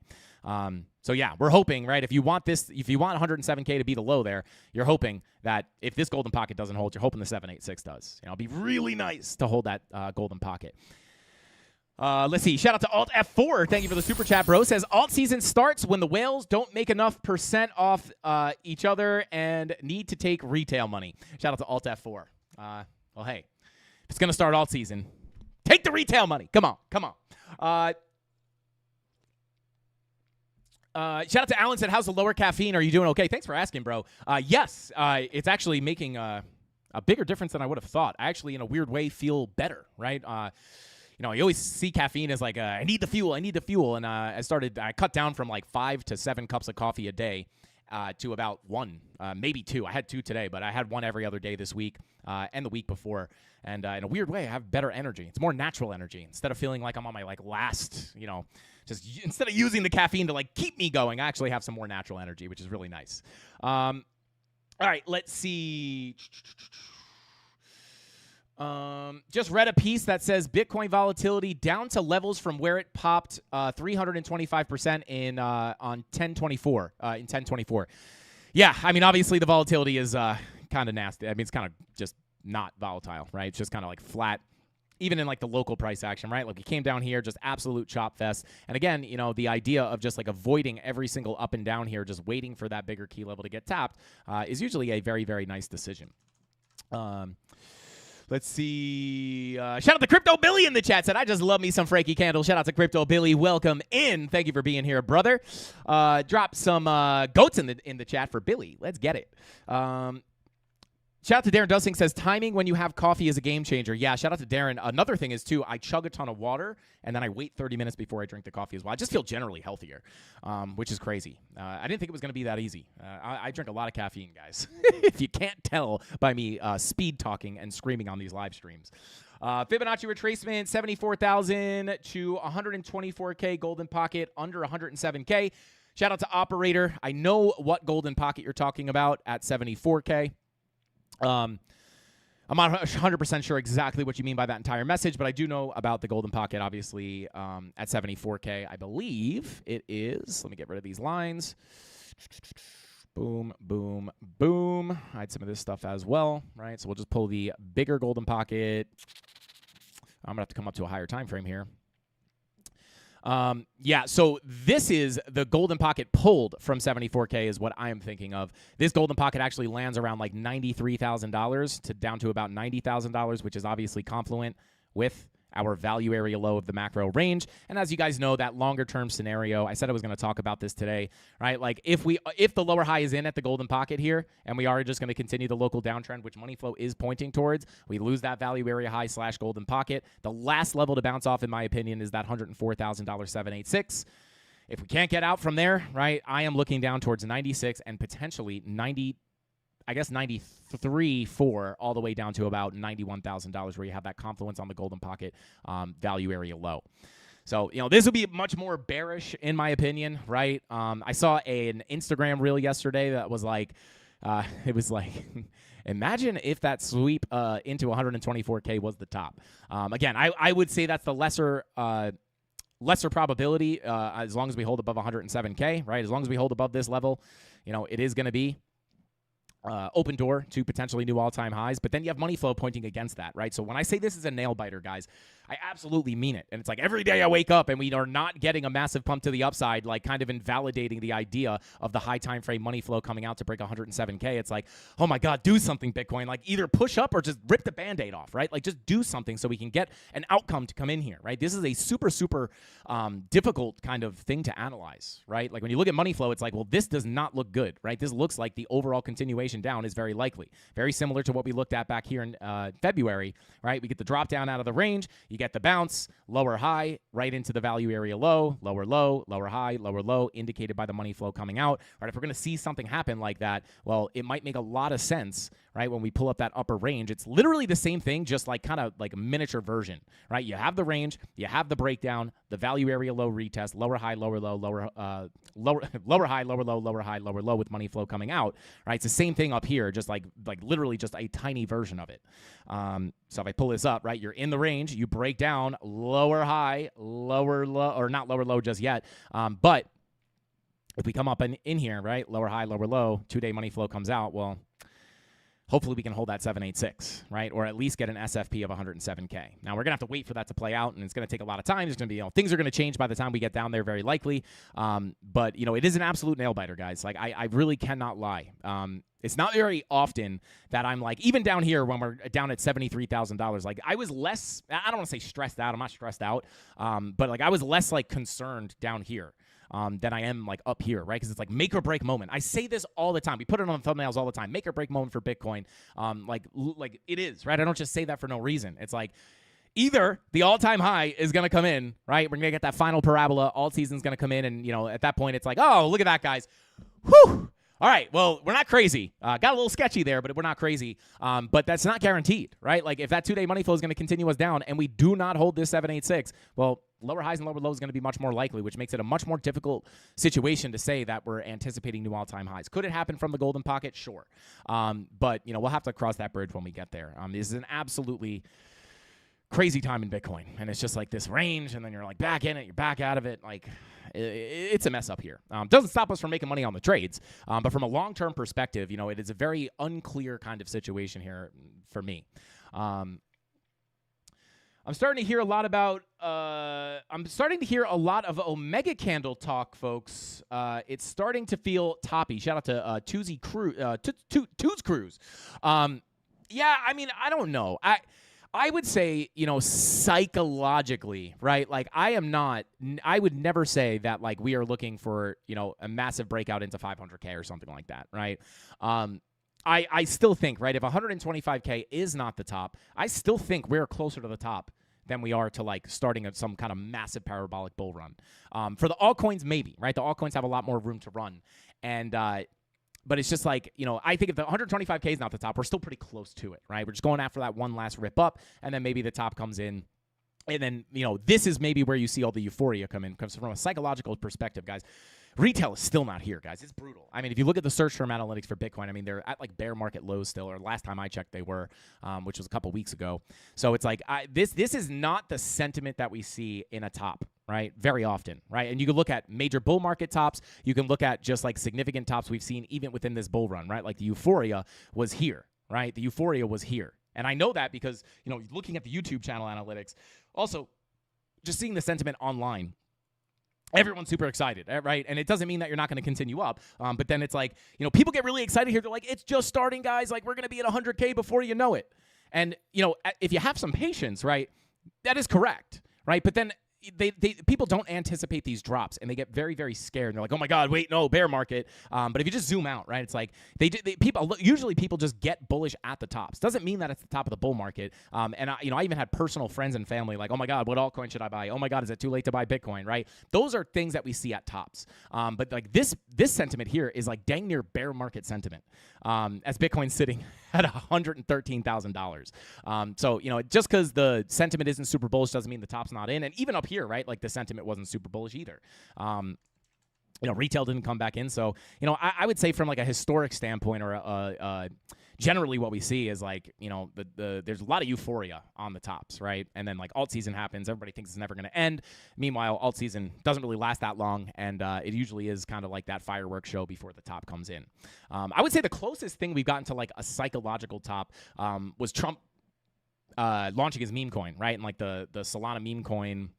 So yeah, we're hoping, right? If you want 107K to be the low there, you're hoping that if this golden pocket doesn't hold, you're hoping the 786 does. You know, it'd be really nice to hold that golden pocket. Let's see. Shout out to Alt F4. Thank you for the super chat, bro. Says alt season starts when the whales don't make enough % off each other and need to take retail money. Shout out to Alt F4. Well, hey, if it's gonna start alt season, take the retail money. Come on. Shout out to Alan. Said, "How's the lower caffeine? Are you doing okay?" Thanks for asking, bro. Yes, it's actually making a bigger difference than I would have thought. I actually, in a weird way, feel better. Right. You know, you always see caffeine as like, I need the fuel. And I cut down from like 5 to 7 cups of coffee a day to about 1, maybe 2. I had 2 today, but I had 1 every other day this week and the week before. And in a weird way, I have better energy. It's more natural energy. Instead of feeling like I'm on my like last, you know, just instead of using the caffeine to like keep me going, I actually have some more natural energy, which is really nice. All right, let's see. Just read a piece that says Bitcoin volatility down to levels from where it popped 325% in on 1024 in 1024. Yeah, I mean, obviously the volatility is kind of nasty. I mean, it's kind of just not volatile, right? It's just kind of like flat, even in like the local price action, right? Like we came down here, just absolute chop fest. And again, you know, the idea of just like avoiding every single up and down here, just waiting for that bigger key level to get tapped is usually a very, very nice decision. Let's see. Shout out to Crypto Billy in the chat. Said, I just love me some Frankie Candle. Shout out to Crypto Billy. Welcome in. Thank you for being here, brother. Drop some goats in the chat for Billy. Let's get it. Shout out to Darren Dussing. Says, timing when you have coffee is a game changer. Yeah, shout out to Darren. Another thing is, too, I chug a ton of water, and then I wait 30 minutes before I drink the coffee as well. I just feel generally healthier, which is crazy. I didn't think it was going to be that easy. I drink a lot of caffeine, guys, if you can't tell by me speed talking and screaming on these live streams. Fibonacci retracement, 74,000 to 124K golden pocket, under 107K. Shout out to Operator. I know what golden pocket you're talking about at 74K. I'm not 100% sure exactly what you mean by that entire message, but I do know about the Golden Pocket, obviously, at 74K. I believe it is. Let me get rid of these lines. Boom, boom, boom. I had some of this stuff as well, right? So we'll just pull the bigger Golden Pocket. I'm going to have to come up to a higher time frame here. Yeah, so this is the Golden Pocket pulled from 74K is what I am thinking of. This Golden Pocket actually lands around like $93,000 to down to about $90,000, which is obviously confluent with our value area low of the macro range. And as you guys know, that longer term scenario, I said I was going to talk about this today, right? Like if the lower high is in at the Golden Pocket here, and we are just going to continue the local downtrend, which money flow is pointing towards, we lose that value area high / Golden Pocket. The last level to bounce off, in my opinion, is that $104,000 786. If we can't get out from there, right, I am looking down towards 96 and potentially 93.4 all the way down to about $91,000 where you have that confluence on the Golden Pocket value area low. So, this would be much more bearish in my opinion, right? I saw an Instagram reel yesterday that was like, it was like, imagine if that sweep into 124K was the top. Again, I would say that's the lesser probability as long as we hold above 107K, right? As long as we hold above this level, it is going to be open door to potentially new all-time highs, but then you have money flow pointing against that, right? So when I say this is a nail biter, guys, I absolutely mean it. And it's like every day I wake up and we are not getting a massive pump to the upside, like kind of invalidating the idea of the high time frame money flow coming out to break 107K. It's like, oh my God, do something, Bitcoin. Like either push up or just rip the Band-Aid off, right? Like just do something so we can get an outcome to come in here, right? This is a super, super difficult kind of thing to analyze, right? Like when you look at money flow, it's like, well, this does not look good, right? This looks like the overall continuation down is very likely. Very similar to what we looked at back here in February, right? We get the drop down out of the range, you get the bounce, lower high, right into the value area low, lower high, lower low, indicated by the money flow coming out. Right? If we're going to see something happen like that, well, it might make a lot of sense, right? When we pull up that upper range, it's literally the same thing, just like kind of like a miniature version, right? You have the range, you have the breakdown, the value area low retest, lower high, lower low, lower high, lower low, lower high, lower low with money flow coming out, right? It's the same thing up here, just like literally just a tiny version of it. So if I pull this up, right, you're in the range, you break down lower high, lower low, or not lower low just yet, but if we come up in here, right, lower high, lower low, 2-day money flow comes out, well, hopefully we can hold that 786, right? Or at least get an SFP of 107K. Now, we're going to have to wait for that to play out, and it's going to take a lot of time. There's going to be, things are going to change by the time we get down there, very likely. But, it is an absolute nail-biter, guys. Like, I really cannot lie. It's not very often that I'm like, even down here when we're down at $73,000, like I was less, I don't want to say stressed out. I'm not stressed out. But like I was less like concerned down here. Than I am like up here, right? Because it's like make or break moment. I say this all the time. We put it on thumbnails all the time. Make or break moment for Bitcoin. Like it is, right? I don't just say that for no reason. It's like either the all-time high is going to come in, right? We're going to get that final parabola. All season's going to come in. And, at that point, it's like, oh, look at that, guys. Whew. All right, well, we're not crazy. Got a little sketchy there, but we're not crazy. But that's not guaranteed, right? Like if that 2-day money flow is going to continue us down and we do not hold this 786, well, lower highs and lower lows is going to be much more likely, which makes it a much more difficult situation to say that we're anticipating new all-time highs. Could it happen from the Golden Pocket? Sure. But, we'll have to cross that bridge when we get there. This is an absolutely crazy time in Bitcoin. And it's just like this range, and then you're like back in it, you're back out of it. Like it's a mess up here. Doesn't stop us from making money on the trades. But from a long-term perspective, it is a very unclear kind of situation here for me. I'm starting to hear a lot about. I'm starting to hear a lot of Omega Candle talk, folks. It's starting to feel toppy. Shout out to Toots Cruise. Yeah, I mean, I don't know. I would say, psychologically, right? Like I would never say that like we are looking for, a massive breakout into 500K or something like that, right? I still think, right, if 125K is not the top, I still think we're closer to the top than we are to like starting some kind of massive parabolic bull run. For the altcoins, maybe, right? The altcoins have a lot more room to run. And, but it's just like, I think if the 125K is not the top, we're still pretty close to it, right? We're just going after that one last rip up, and then maybe the top comes in And then, this is maybe where you see all the euphoria come in. Because from a psychological perspective, guys, retail is still not here, guys. It's brutal. I mean, if you look at the search term analytics for Bitcoin, I mean, they're at like bear market lows still, or last time I checked they were, which was a couple weeks ago. So it's like this is not the sentiment that we see in a top, right? Very often, right? And you can look at major bull market tops. You can look at just like significant tops we've seen even within this bull run, right? Like the euphoria was here, right? The euphoria was here. And I know that because, looking at the YouTube channel analytics, also just seeing the sentiment online, everyone's super excited, right? And it doesn't mean that you're not going to continue up. But then it's like, people get really excited here. They're like, it's just starting, guys. Like, we're going to be at 100K before you know it. And, if you have some patience, right, that is correct, right? But then people don't anticipate these drops, and they get very, very scared. And they're like, oh my God, wait, no, bear market. But if you just zoom out, right, it's like usually people just get bullish at the tops. Doesn't mean that it's the top of the bull market. And I even had personal friends and family like, oh my God, what altcoin should I buy? Oh my God, is it too late to buy Bitcoin, right? Those are things that we see at tops. But like this sentiment here is like dang near bear market sentiment, as Bitcoin's sitting at $113,000. So, just because the sentiment isn't super bullish doesn't mean the top's not in. And even up here, right, like the sentiment wasn't super bullish either. Retail didn't come back in. So, I would say from like a historic standpoint, or generally what we see is like, there's a lot of euphoria on the tops, right? And then like alt season happens. Everybody thinks it's never going to end. Meanwhile, alt season doesn't really last that long. And it usually is kind of like that fireworks show before the top comes in. I would say the closest thing we've gotten to like a psychological top was Trump launching his meme coin, right? And like the Solana meme coin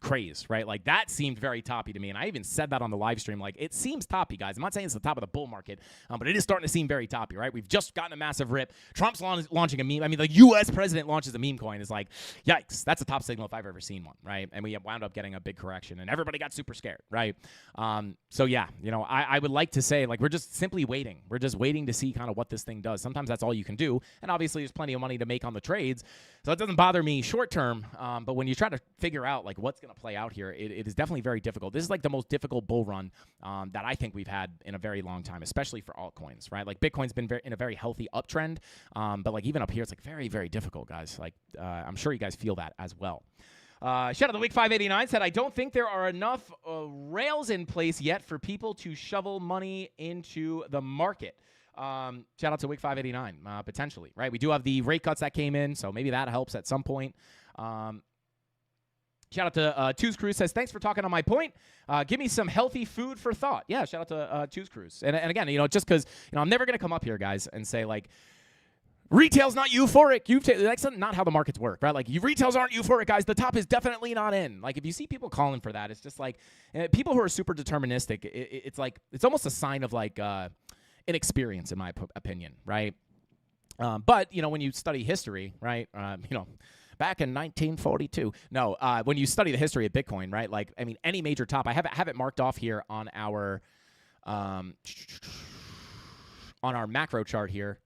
craze, right? Like that seemed very toppy to me. And I even said that on the live stream. Like it seems toppy, guys. I'm not saying it's the top of the bull market, but it is starting to seem very toppy, right? We've just gotten a massive rip. Trump's launching a meme. I mean, the U.S. president launches a meme coin is like, yikes, that's a top signal if I've ever seen one, right? And we wound up getting a big correction and everybody got super scared, right? So yeah, I would like to say like we're just simply waiting. We're just waiting to see kind of what this thing does. Sometimes that's all you can do. And obviously there's plenty of money to make on the trades. So it doesn't bother me short term. But when you try to figure out like what's going to play out here, it is definitely very difficult. This is like the most difficult bull run that I think we've had in a very long time, especially for altcoins, right? Like Bitcoin's been in a very healthy uptrend, but like even up here, it's like very, very difficult, guys. Like I'm sure you guys feel that as well. Shout out to Week 589 said, I don't think there are enough rails in place yet for people to shovel money into the market. Shout out to Week 589, potentially, right? We do have the rate cuts that came in, so maybe that helps at some point. Shout out to Two's Cruise says, thanks for talking on my point. Give me some healthy food for thought. Yeah, shout out to Two's Cruise. And again, just because, I'm never going to come up here, guys, and say, like, retail's not euphoric. That's not how the markets work, right? Like, retails aren't euphoric, guys. The top is definitely not in. Like, if you see people calling for that, it's just like, people who are super deterministic, it's like, it's almost a sign of, like, inexperience, in my opinion, right? But, when you study history, right, back in 1942. No, when you study the history of Bitcoin, right? Like, I mean, any major top, I have it marked off here on our macro chart here,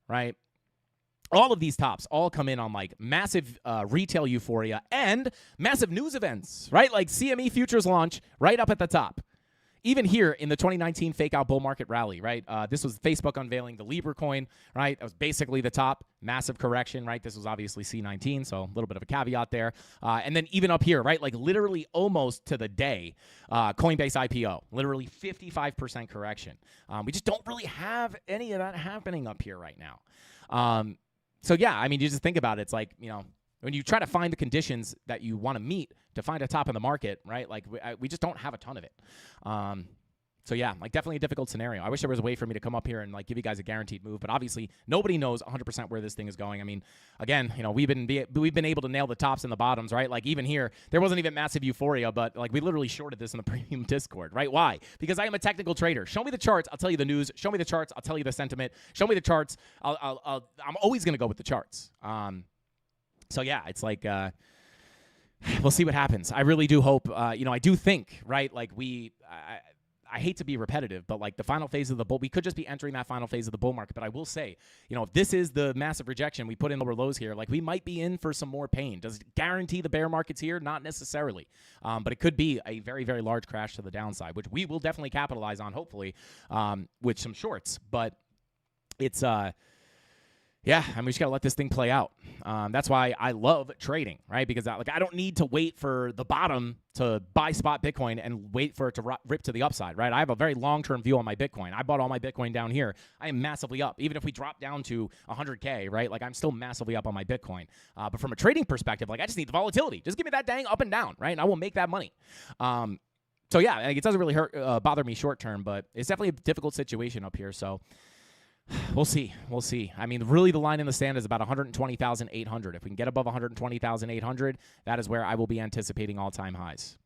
right? All of these tops all come in on like massive retail euphoria and massive news events, right? Like CME futures launch right up at the top. Even here in the 2019 fake out bull market rally, right? This was Facebook unveiling the Libra coin, right? That was basically the top. Massive correction, right? This was obviously C19, so a little bit of a caveat there. And then even up here, right? Like literally almost to the day, Coinbase IPO, literally 55% correction. We just don't really have any of that happening up here right now. So yeah, I mean, you just think about it. It's like, when you try to find the conditions that you want to meet to find a top in the market, right? Like we just don't have a ton of it. So yeah, like definitely a difficult scenario. I wish there was a way for me to come up here and like give you guys a guaranteed move, but obviously nobody knows 100% where this thing is going. I mean, again, we've been able to nail the tops and the bottoms, right? Like even here, there wasn't even massive euphoria, but like we literally shorted this in the premium Discord, right? Why? Because I am a technical trader. Show me the charts, I'll tell you the news. Show me the charts, I'll tell you the sentiment. Show me the charts, I'm always gonna go with the charts. So yeah, it's like we'll see what happens. I really do hope. I do think, right? Like I hate to be repetitive, but like the final phase of the bull, we could just be entering that final phase of the bull market. But I will say, if this is the massive rejection, we put in lower lows here, like we might be in for some more pain. Does it guarantee the bear market's here? Not necessarily, but it could be a very, very large crash to the downside, which we will definitely capitalize on, hopefully, with some shorts. But it's yeah, I mean, we just got to let this thing play out. That's why I love trading, right? Because I don't need to wait for the bottom to buy spot Bitcoin and wait for it to rip to the upside, right? I have a very long-term view on my Bitcoin. I bought all my Bitcoin down here. I am massively up. Even if we drop down to 100K, right? Like, I'm still massively up on my Bitcoin. But from a trading perspective, like, I just need the volatility. Just give me that dang up and down, right? And I will make that money. So, yeah, like, it doesn't really bother me short-term, but it's definitely a difficult situation up here, so... We'll see. We'll see. I mean, really, the line in the sand is about 120,800. If we can get above 120,800, that is where I will be anticipating all-time highs.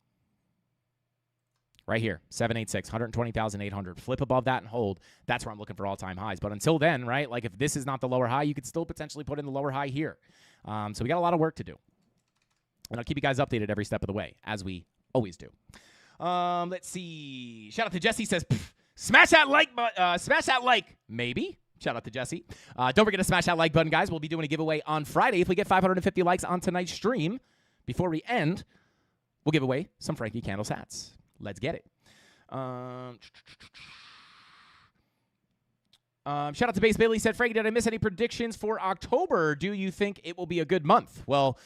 Right here, 786, 120,800. Flip above that and hold. That's where I'm looking for all-time highs. But until then, right, like if this is not the lower high, you could still potentially put in the lower high here. So we got a lot of work to do. And I'll keep you guys updated every step of the way, as we always do. Let's see. Shout out to Jesse, says... Smash that like button. Smash that like. Maybe. Shout out to Jesse. Don't forget to smash that like button, guys. We'll be doing a giveaway on Friday. If we get 550 likes on tonight's stream, before we end, we'll give away some Frankie Candles hats. Let's get it. Shout out to Base Bailey. Said, Frankie, did I miss any predictions for October? Do you think it will be a good month? Well...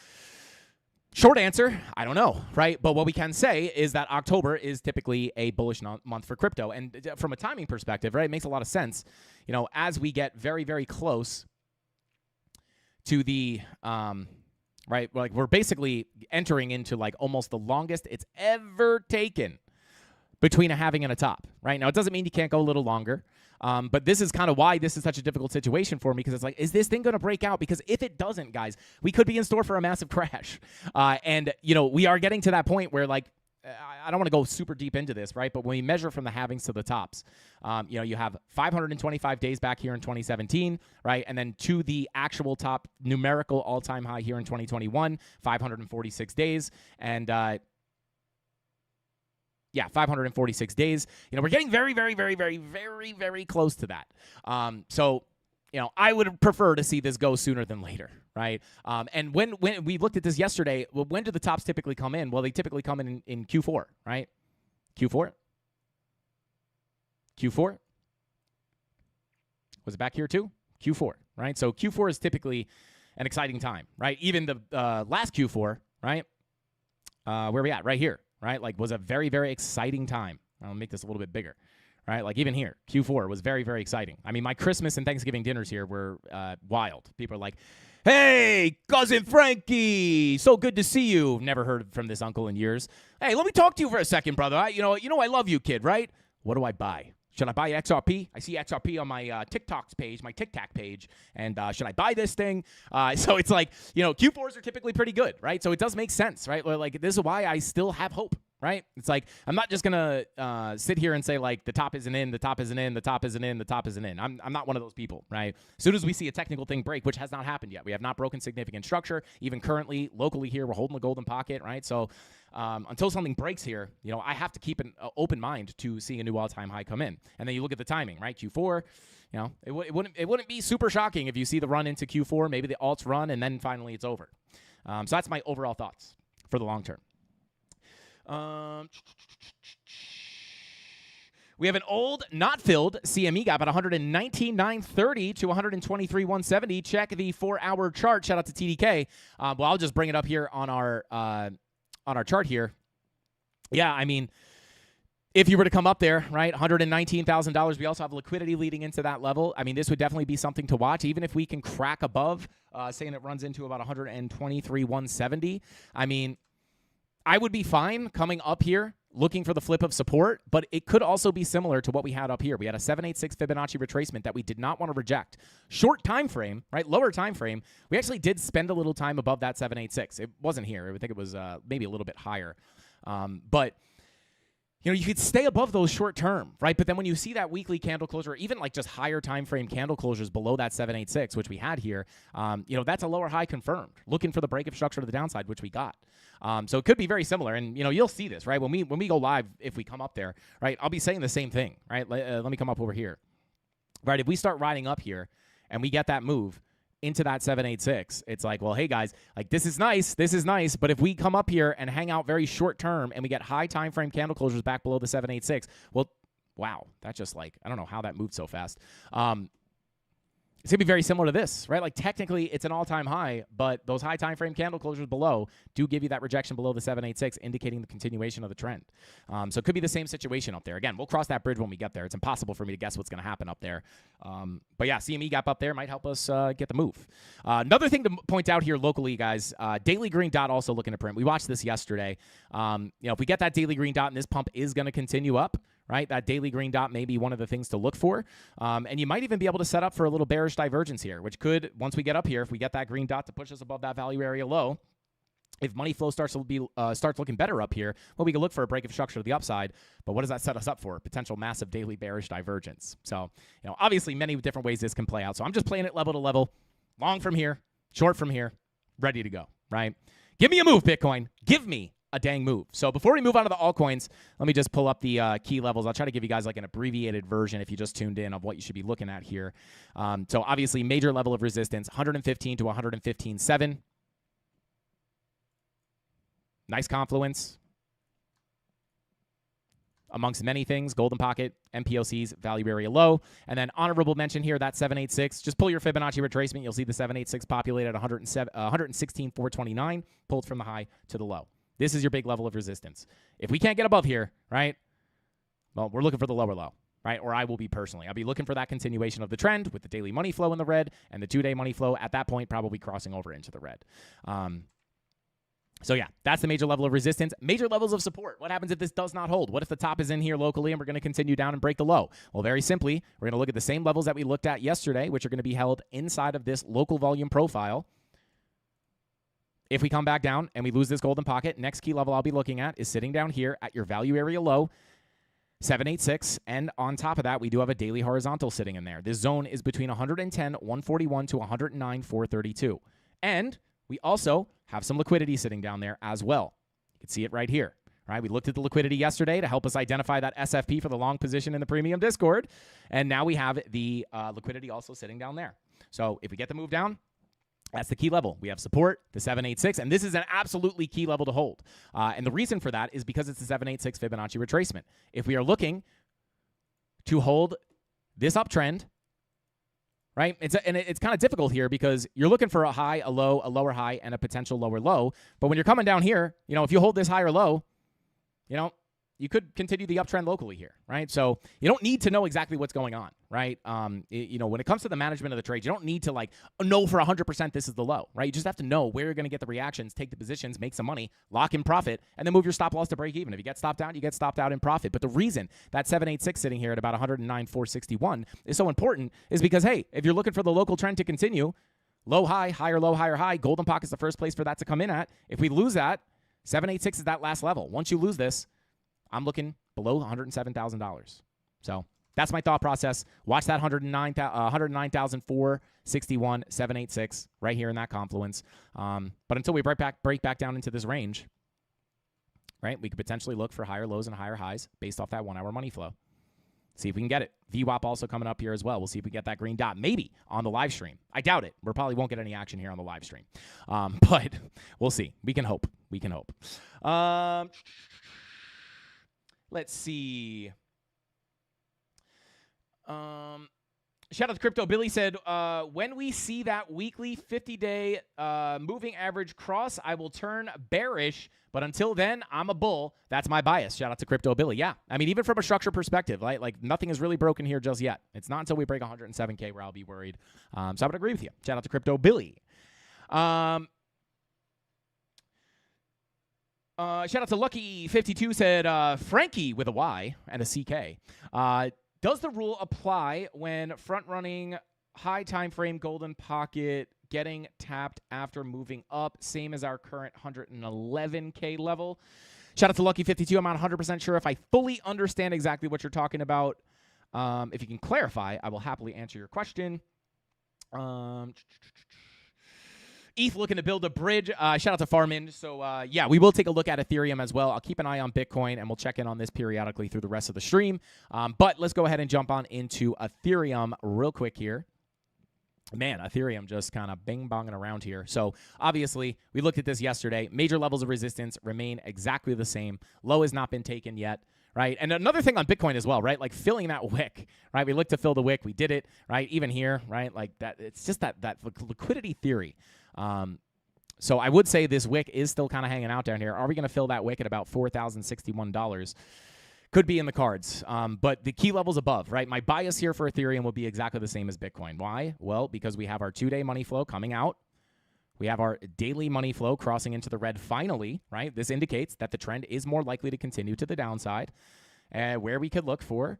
Short answer, I don't know, right? But what we can say is that October is typically a bullish month for crypto. And from a timing perspective, right, it makes a lot of sense. You know, as we get very, very close to the, right, like we're basically entering into like almost the longest it's ever taken between a halving and a top, right? Now, it doesn't mean you can't go a little longer. But this is kind of why this is such a difficult situation for me, because it's like, is this thing going to break out? Because if it doesn't, guys, we could be in store for a massive crash. And, you know, we are getting to that point where, like, I don't want to go super deep into this, right? But when we measure from the halvings to the tops, you know, you have 525 days back here in 2017, right? And then to the actual top numerical all-time high here in 2021, 546 days. And, yeah, 546 days. You know, we're getting very, very, very, very, very, very close to that. So, you know, I would prefer to see this go sooner than later, right? And when we looked at this yesterday, well, when do the tops typically come in? Well, they typically come in Q4, right? Q4? Q4? Was it back here too? Q4, right? So Q4 is typically an exciting time, right? Even the last Q4, right? Where are we at? Right here. Right, like was a very, very exciting time. I'll make this a little bit bigger, right? Like even here, Q4 was very, very exciting. I mean, my Christmas and Thanksgiving dinners here were wild. People are like, hey, Cousin Frankie, so good to see you. Never heard from this uncle in years. Hey, let me talk to you for a second, brother. You know, I love you, kid, right? What do I buy? Should I buy XRP? I see XRP on my TikTok's page, my TikTok page, and should I buy this thing? So it's like, you know, Q4s are typically pretty good, right? So it does make sense, right? Like this is why I still have hope, right? It's like I'm not just gonna sit here and say like the top isn't in, the top isn't in, the top isn't in, the top isn't in. I'm not one of those people, right? As soon as we see a technical thing break, which has not happened yet, we have not broken significant structure. Even currently, locally here, we're holding the golden pocket, right? So until something breaks here, you know, I have to keep an open mind to seeing a new all-time high come in. And then you look at the timing, right? Q4, you know, it wouldn't be super shocking if you see the run into Q4, maybe the alts run, and then finally it's over. So that's my overall thoughts for the long term. We have an old, not filled CME gap at 119,930 to 123,170. Check the 4-hour chart. Shout out to TDK. Well, I'll just bring it up here on our chart here. Yeah, I mean, if you were to come up there, right, $119,000, we also have liquidity leading into that level. I mean, this would definitely be something to watch. Even if we can crack above, saying it runs into about 123,170, I mean, I would be fine coming up here looking for the flip of support, but it could also be similar to what we had up here. We had a 786 Fibonacci retracement that we did not want to reject. Short time frame, right? Lower time frame. We actually did spend a little time above that 786. It wasn't here. I think it was maybe a little bit higher. But you know, you could stay above those short term, right? But then when you see that weekly candle closure, or even like just higher time frame candle closures below that 786, which we had here, you know, that's a lower high confirmed. Looking for the break of structure to the downside, which we got. So it could be very similar, and you know, you'll see this, right? When we go live, if we come up there, right, I'll be saying the same thing, right? Let me come up over here, right? If we start riding up here and we get that move into that 786, it's like, well, hey guys, like this is nice, but if we come up here and hang out very short term and we get high time frame candle closures back below the 786, well, wow, that's just like, I don't know how that moved so fast. It's going to be very similar to this, right? Like technically it's an all-time high, but those high time frame candle closures below do give you that rejection below the 786, indicating the continuation of the trend. So it could be the same situation up there. Again, we'll cross that bridge when we get there. It's impossible for me to guess what's going to happen up there. But yeah, CME gap up there might help us get the move. Another thing to point out here locally, guys, daily green dot also looking to print. We watched this yesterday. If we get that daily green dot and this pump is going to continue up, right? That daily green dot may be one of the things to look for. And you might even be able to set up for a little bearish divergence here, which could, once we get up here, if we get that green dot to push us above that value area low, if money flow starts looking better up here, well, we can look for a break of structure to the upside. But what does that set us up for? Potential massive daily bearish divergence. So, obviously many different ways this can play out. So I'm just playing it level to level, long from here, short from here, ready to go, right? Give me a move, Bitcoin. Give me a dang move. So before we move on to the altcoins, let me just pull up the key levels. I'll try to give you guys like an abbreviated version if you just tuned in of what you should be looking at here. So obviously major level of resistance, 115 to 115.7. Nice confluence amongst many things. Golden pocket, MPOC's value area low. And then honorable mention here, that 786. Just pull your Fibonacci retracement. You'll see the 786 populated at 116,429, pulled from the high to the low. This is your big level of resistance. If we can't get above here, right, well, we're looking for the lower low, right? Or I will be personally. I'll be looking for that continuation of the trend with the daily money flow in the red and the 2-day money flow at that point probably crossing over into the red. So yeah, that's the major level of resistance. Major levels of support. What happens if this does not hold? What if the top is in here locally and we're going to continue down and break the low? Well, very simply, we're going to look at the same levels that we looked at yesterday, which are going to be held inside of this local volume profile. If we come back down and we lose this golden pocket, next key level I'll be looking at is sitting down here at your value area low, 786, and on top of that, we do have a daily horizontal sitting in there. This zone is between 110, 141 to 109, 432. And we also have some liquidity sitting down there as well. You can see it right here. Right? We looked at the liquidity yesterday to help us identify that SFP for the long position in the premium Discord. And now we have the liquidity also sitting down there. So if we get the move down, that's the key level. We have support, the 786, and this is an absolutely key level to hold. And the reason for that is because it's the 786 Fibonacci retracement. If we are looking to hold this uptrend, right? It's kind of difficult here because you're looking for a high, a low, a lower high, and a potential lower low. But when you're coming down here, if you hold this high or low, you could continue the uptrend locally here, right? So you don't need to know exactly what's going on, right? When it comes to the management of the trade, you don't need to know for 100% this is the low, right? You just have to know where you're going to get the reactions, take the positions, make some money, lock in profit, and then move your stop loss to break even. If you get stopped out, you get stopped out in profit. But the reason that 786 sitting here at about 109,461 is so important is because, hey, if you're looking for the local trend to continue, low, high, higher, low, higher, high, golden pocket's the first place for that to come in at. If we lose that, 786 is that last level. Once you lose this, I'm looking below $107,000. So that's my thought process. Watch that 109,461, 786 right here in that confluence. But until we break back down into this range, right, we could potentially look for higher lows and higher highs based off that 1-hour money flow. See if we can get it. VWAP also coming up here as well. We'll see if we get that green dot, maybe on the live stream. I doubt it. We probably won't get any action here on the live stream. But we'll see. We can hope. We can hope. Let's see. Shout out to Crypto Billy said, when we see that weekly 50-day moving average cross, I will turn bearish. But until then, I'm a bull. That's my bias. Shout out to Crypto Billy. Yeah. I mean, even from a structure perspective, like nothing is really broken here just yet. It's not until we break 107K where I'll be worried. So I would agree with you. Shout out to Crypto Billy. Shout out to Lucky52 said, Frankie with a Y and a CK. Does the rule apply when front-running high time frame golden pocket getting tapped after moving up, same as our current 111K level? Shout out to Lucky52. I'm not 100% sure if I fully understand exactly what you're talking about. If you can clarify, I will happily answer your question. ETH looking to build a bridge. Shout out to Farmin. So, yeah, we will take a look at Ethereum as well. I'll keep an eye on Bitcoin, and we'll check in on this periodically through the rest of the stream. But let's go ahead and jump on into Ethereum real quick here. Man, Ethereum just kind of bing-bonging around here. So, obviously, we looked at this yesterday. Major levels of resistance remain exactly the same. Low has not been taken yet, right? And another thing on Bitcoin as well, right? Like filling that wick, right? We look to fill the wick. We did it, right? Even here, right? Like that. It's just that liquidity theory. So I would say this wick is still kind of hanging out down here. Are we going to fill that wick at about $4,061? Could be in the cards. But the key levels above, right? My bias here for Ethereum will be exactly the same as Bitcoin. Why? Well, because we have our 2-day money flow coming out. We have our daily money flow crossing into the red finally, right? This indicates that the trend is more likely to continue to the downside, where we could look for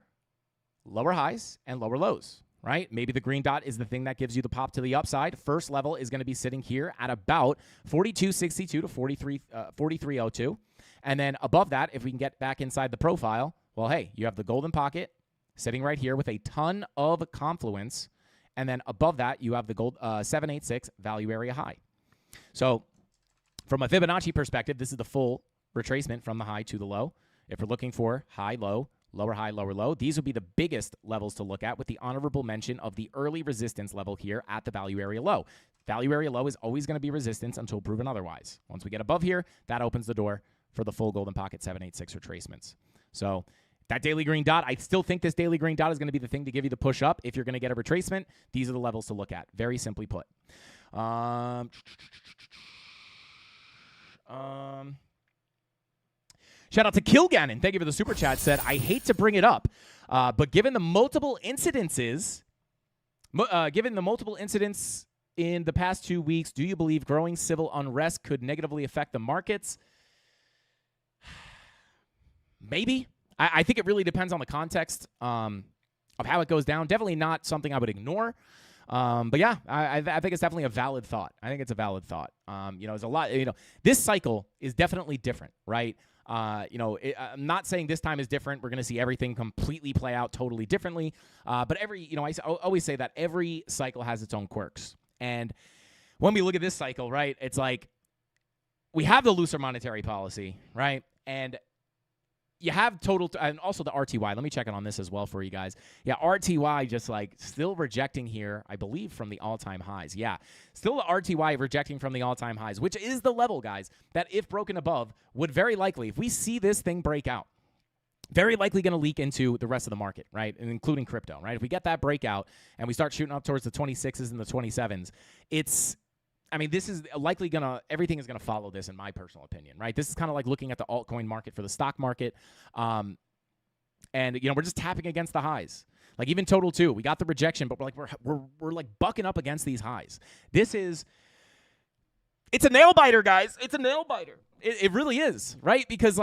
lower highs and lower lows, right? Maybe the green dot is the thing that gives you the pop to the upside. First level is going to be sitting here at about 42.62 to 43.02. And then above that, if we can get back inside the profile, well, hey, you have the golden pocket sitting right here with a ton of confluence. And then above that, you have the gold 786 value area high. So from a Fibonacci perspective, this is the full retracement from the high to the low. If we're looking for high, low, lower high, lower low, these would be the biggest levels to look at, with the honorable mention of the early resistance level here at the value area low. Value area low is always going to be resistance until proven otherwise. Once we get above here, that opens the door for the full golden pocket 786 retracements. So that daily green dot, I still think this daily green dot is going to be the thing to give you the push up. If you're going to get a retracement, these are the levels to look at. Very simply put. Shout out to Kilgannon. Thank you for the super chat. Said, I hate to bring it up, but given the multiple incidents in the past 2 weeks, do you believe growing civil unrest could negatively affect the markets? Maybe. I think it really depends on the context of how it goes down. Definitely not something I would ignore. But yeah, I think it's definitely a valid thought. I think it's a valid thought. There's a lot, this cycle is definitely different, right? I'm not saying this time is different. We're going to see everything completely play out totally differently. But I always say that every cycle has its own quirks. And when we look at this cycle, right, it's like we have the looser monetary policy, right? And you have and also the RTY. Let me check in on this as well for you guys. Yeah, RTY just like still rejecting here, I believe, from the all-time highs. Yeah, still the RTY rejecting from the all-time highs, which is the level, guys, that if broken above would very likely, if we see this thing break out, very likely going to leak into the rest of the market, right, and including crypto, right? If we get that breakout and we start shooting up towards the 26s and the 27s, this is likely everything is going to follow this, in my personal opinion, right? This is kind of like looking at the altcoin market for the stock market. And we're just tapping against the highs. Like even total 2, we got the rejection, but we're like bucking up against these highs. It's a nail biter, guys. It's a nail biter. It really is, right? Because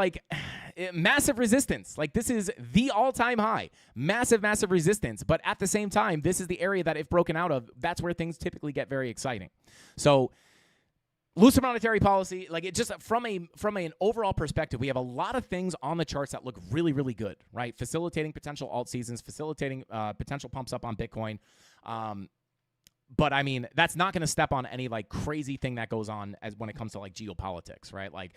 massive resistance. Like this is the all-time high. Massive, massive resistance. But at the same time, this is the area that if broken out of, that's where things typically get very exciting. So looser monetary policy, like it just from an overall perspective, we have a lot of things on the charts that look really, really good, right? Facilitating potential alt seasons, facilitating potential pumps up on Bitcoin. But that's not going to step on any like crazy thing that goes on as when it comes to like geopolitics, right? Like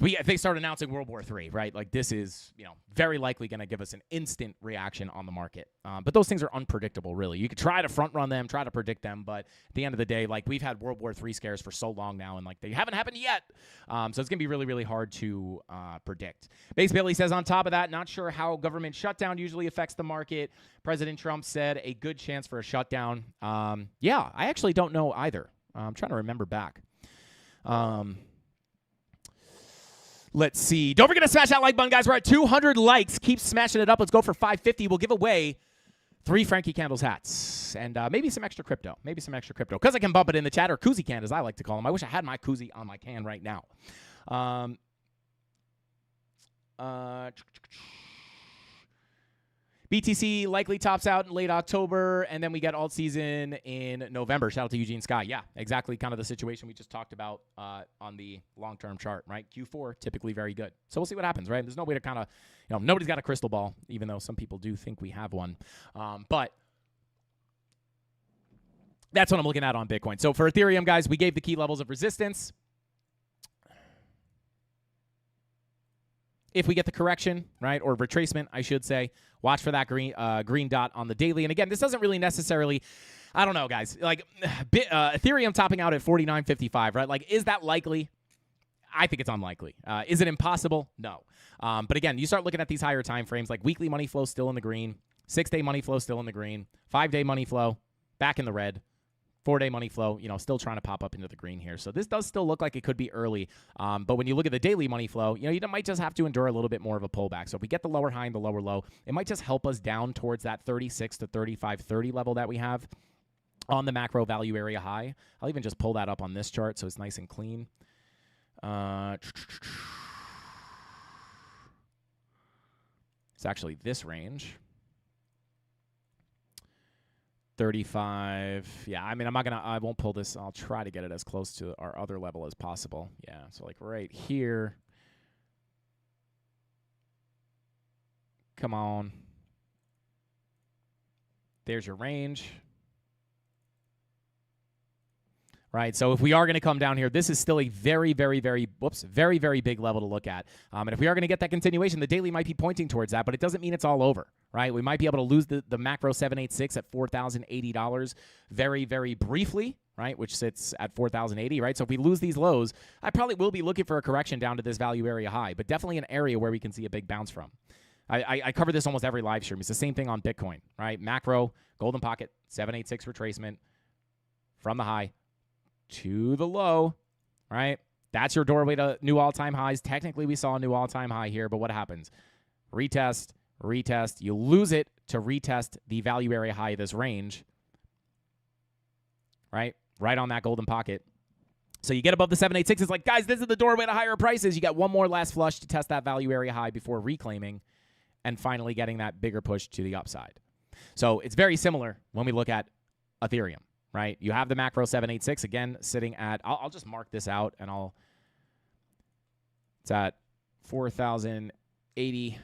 if they start announcing World War III, right? Like this is, very likely going to give us an instant reaction on the market. But those things are unpredictable, really. You could try to front run them, try to predict them, but at the end of the day, like we've had World War III scares for so long now, and like they haven't happened yet. So it's going to be really, really hard to predict. Base Bailey says, on top of that, not sure how government shutdown usually affects the market. President Trump said a good chance for a shutdown. Yeah, I actually don't know either. I'm trying to remember back. Let's see. Don't forget to smash that like button, guys. We're at 200 likes. Keep smashing it up. Let's go for 550. We'll give away 3 Frankie Candles hats and maybe some extra crypto. Because I can bump it in the chat, or koozie can, as I like to call them. I wish I had my koozie on my can right now. BTC likely tops out in late October, and then we get alt season in November. Shout out to Eugene Sky. Yeah, exactly kind of the situation we just talked about on the long-term chart, right? Q4, typically very good. So we'll see what happens, right? There's no way to kind of, nobody's got a crystal ball, even though some people do think we have one. But that's what I'm looking at on Bitcoin. So for Ethereum, guys, we gave the key levels of resistance. If we get the correction, right, or retracement, I should say, watch for that green dot on the daily. And again, this doesn't really necessarily, I don't know, guys. Like Ethereum topping out at 49.55, right? Like, is that likely? I think it's unlikely. Is it impossible? No. But again, you start looking at these higher time frames, like weekly money flow still in the green, 6-day money flow still in the green, 5-day money flow back in the red, 4-day money flow, still trying to pop up into the green here. So this does still look like it could be early. But when you look at the daily money flow, you might just have to endure a little bit more of a pullback. So if we get the lower high and the lower low, it might just help us down towards that 36 to 35.30 level that we have on the macro value area high. I'll even just pull that up on this chart so it's nice and clean. It's actually this range. 35. Yeah, I mean, I won't pull this. I'll try to get it as close to our other level as possible. Yeah, so like right here. Come on. There's your range. Right, so if we are going to come down here, this is still a very, very, very big level to look at. And if we are going to get that continuation, the daily might be pointing towards that, but it doesn't mean it's all over, right? We might be able to lose the macro 786 at $4,080 very, very briefly, right, which sits at $4,080, right? So if we lose these lows, I probably will be looking for a correction down to this value area high, but definitely an area where we can see a big bounce from. I cover this almost every live stream. It's the same thing on Bitcoin, right? Macro, golden pocket, 786 retracement from the high to the low, right? That's your doorway to new all-time highs. Technically, we saw a new all-time high here, but what happens? Retest, retest. You lose it to retest the value area high of this range, right? Right on that golden pocket. So you get above the 786. It's like, guys, this is the doorway to higher prices. You got one more last flush to test that value area high before reclaiming and finally getting that bigger push to the upside. So it's very similar when we look at Ethereum. Right, you have the macro 786 again sitting at. I'll just mark this out, and it's at 4,080,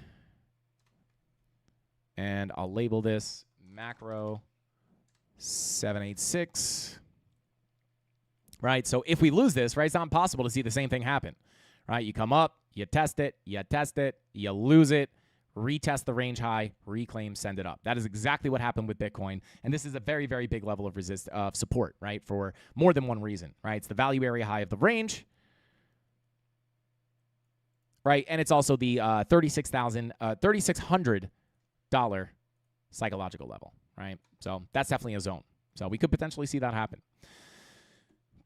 and I'll label this macro 786. Right, so if we lose this, right, it's not possible to see the same thing happen. Right, you come up, you test it, you lose it. Retest the range high, reclaim, send it up. That is exactly what happened with Bitcoin, and this is a very, very big level of support, right, for more than one reason, right? It's the value area high of the range, right, and it's also the $3,600 psychological level, right? So that's definitely a zone. So we could potentially see that happen.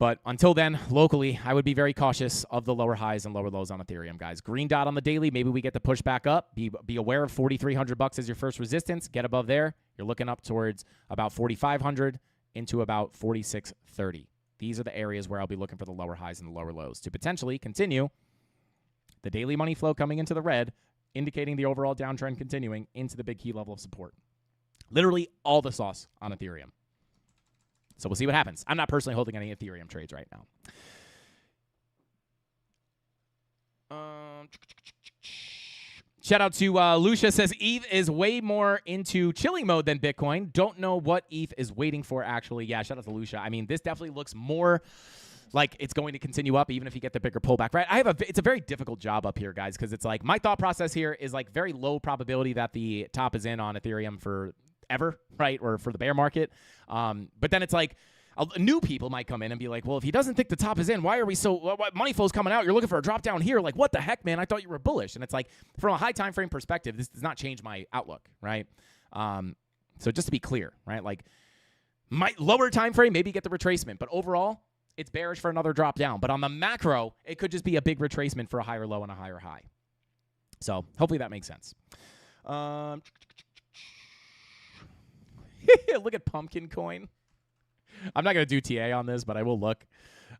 But until then, locally, I would be very cautious of the lower highs and lower lows on Ethereum, guys. Green dot on the daily. Maybe we get to push back up. Be aware of $4,300 as your first resistance. Get above there. You're looking up towards about 4,500 into about 4,630. These are the areas where I'll be looking for the lower highs and the lower lows to potentially continue the daily money flow coming into the red, indicating the overall downtrend continuing into the big key level of support. Literally all the sauce on Ethereum. So we'll see what happens. I'm not personally holding any Ethereum trades right now. Shout out to Lucia says ETH is way more into chilling mode than Bitcoin. Don't know what ETH is waiting for, actually. Yeah, shout out to Lucia. I mean, this definitely looks more like it's going to continue up even if you get the bigger pullback, right? It's a very difficult job up here, guys, because it's like my thought process here is like very low probability that the top is in on Ethereum for ever, right, or for the bear market. But then it's like new people might come in and be like, well, if he doesn't think the top is in, why are we so what money flow's coming out? You're looking for a drop down here. Like, what the heck, man? I thought you were bullish. And it's like, from a high time frame perspective, this does not change my outlook, right? So just to be clear, right, like my lower time frame, maybe get the retracement, but overall, it's bearish for another drop down. But on the macro, it could just be a big retracement for a higher low and a higher high. So hopefully that makes sense. Look at Pumpkin Coin. I'm not going to do TA on this, but I will look.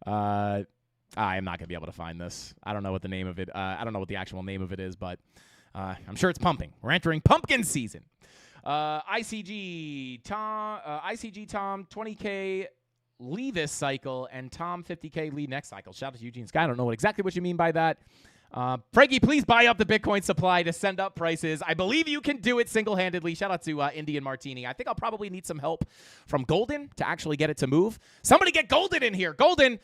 I am not going to be able to find this. I don't know what the name of it. I don't know what the actual name of it is, but I'm sure it's pumping. We're entering pumpkin season. ICG Tom, 20K Lee this cycle, and Tom 50K Lee next cycle. Shout out to Eugene Sky. I don't know exactly what you mean by that. Frankie, please buy up the Bitcoin supply to send up prices. I believe you can do it single-handedly. Shout out to Indian Martini. I think I'll probably need some help from Golden to actually get it to move. Somebody get Golden in here. Golden,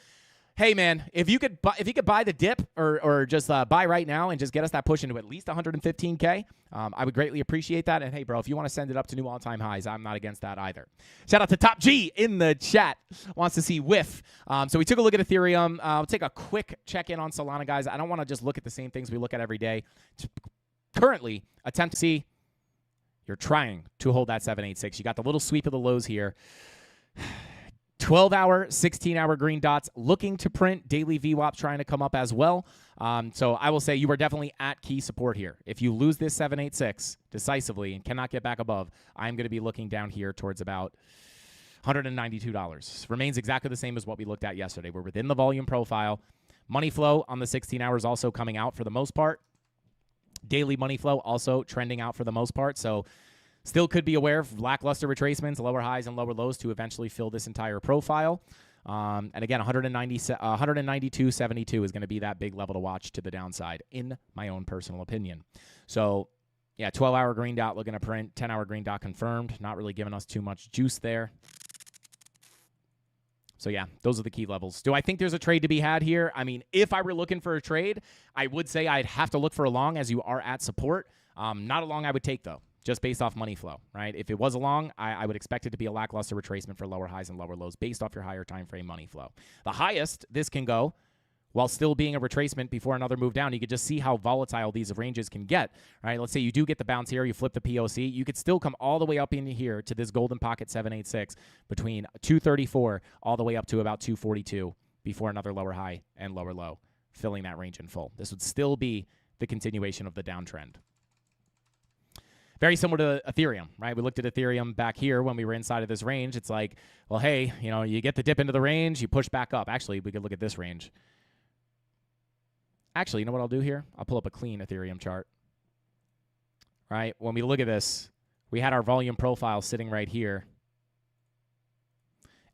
hey man, if you could buy the dip or just buy right now and just get us that push into at least 115K, I would greatly appreciate that. And hey, bro, if you want to send it up to new all-time highs, I'm not against that either. Shout out to Top G in the chat, wants to see whiff. So we took a look at Ethereum. I'll take a quick check-in on Solana, guys. I don't want to just look at the same things we look at every day. Currently, attempt to see. You're trying to hold that 786. You got the little sweep of the lows here. 12-hour, 16-hour green dots looking to print. Daily VWAP trying to come up as well. So I will say you are definitely at key support here. If you lose this 786 decisively and cannot get back above, I'm going to be looking down here towards about $192. Remains exactly the same as what we looked at yesterday. We're within the volume profile. Money flow on the 16 hours also coming out for the most part. Daily money flow also trending out for the most part. So still could be aware of lackluster retracements, lower highs and lower lows to eventually fill this entire profile. And again, 192.72 is going to be that big level to watch to the downside, in my own personal opinion. So, yeah, 12-hour green dot looking to print, 10-hour green dot confirmed. Not really giving us too much juice there. So, yeah, those are the key levels. Do I think there's a trade to be had here? I mean, if I were looking for a trade, I would say I'd have to look for a long as you are at support. Not a long I would take, though, just based off money flow, right? If it was a long, I would expect it to be a lackluster retracement for lower highs and lower lows based off your higher time frame money flow. The highest this can go, while still being a retracement before another move down, you could just see how volatile these ranges can get, right? Let's say you do get the bounce here, you flip the POC, you could still come all the way up in here to this golden pocket 786 between 234 all the way up to about 242 before another lower high and lower low, filling that range in full. This would still be the continuation of the downtrend. Very similar to Ethereum, right? We looked at Ethereum back here when we were inside of this range. It's like, well, hey, you know, you get the dip into the range, you push back up. Actually, we could look at this range. Actually, you know what I'll do here? I'll pull up a clean Ethereum chart. Right? When we look at this, we had our volume profile sitting right here.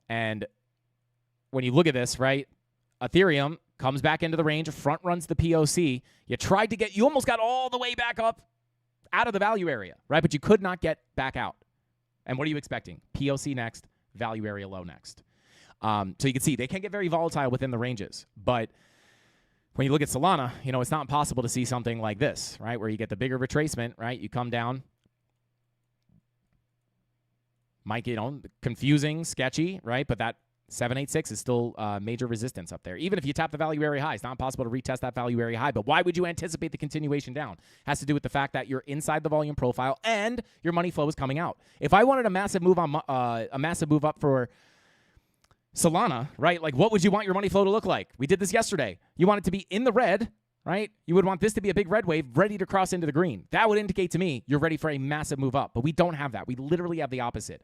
And when you look at this, right, Ethereum comes back into the range, front runs the POC. You almost got all the way back up out of the value area, right? But you could not get back out. And what are you expecting? POC next, value area low next. So you can see they can get very volatile within the ranges. But when you look at Solana, you know, it's not impossible to see something like this, right? Where you get the bigger retracement, right? You come down. Might get, confusing, sketchy, right? But that 786 is still major resistance up there. Even if you tap the value area high, it's not possible to retest that value area high. But why would you anticipate the continuation down? Has to do with the fact that you're inside the volume profile and your money flow is coming out. If I wanted a massive move up for Solana, right? Like, what would you want your money flow to look like? We did this yesterday. You want it to be in the red, right? You would want this to be a big red wave ready to cross into the green. That would indicate to me you're ready for a massive move up. But we don't have that. We literally have the opposite.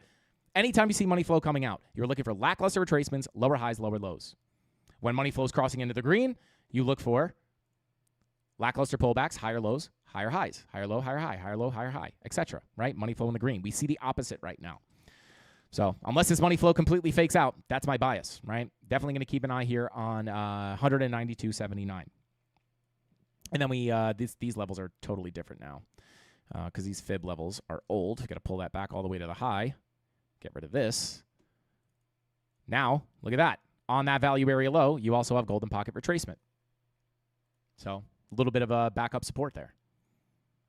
Anytime you see money flow coming out, you're looking for lackluster retracements, lower highs, lower lows. When money flow is crossing into the green, you look for lackluster pullbacks, higher lows, higher highs, higher low, higher high, higher low, higher high, etc. Right? Money flow in the green. We see the opposite right now. So unless this money flow completely fakes out, that's my bias, right? Definitely going to keep an eye here on 192.79. And then these levels are totally different now because these fib levels are old. Got to pull that back all the way to the high. Get rid of this. Now, look at that. On that value area low, you also have golden pocket retracement. So a little bit of a backup support there.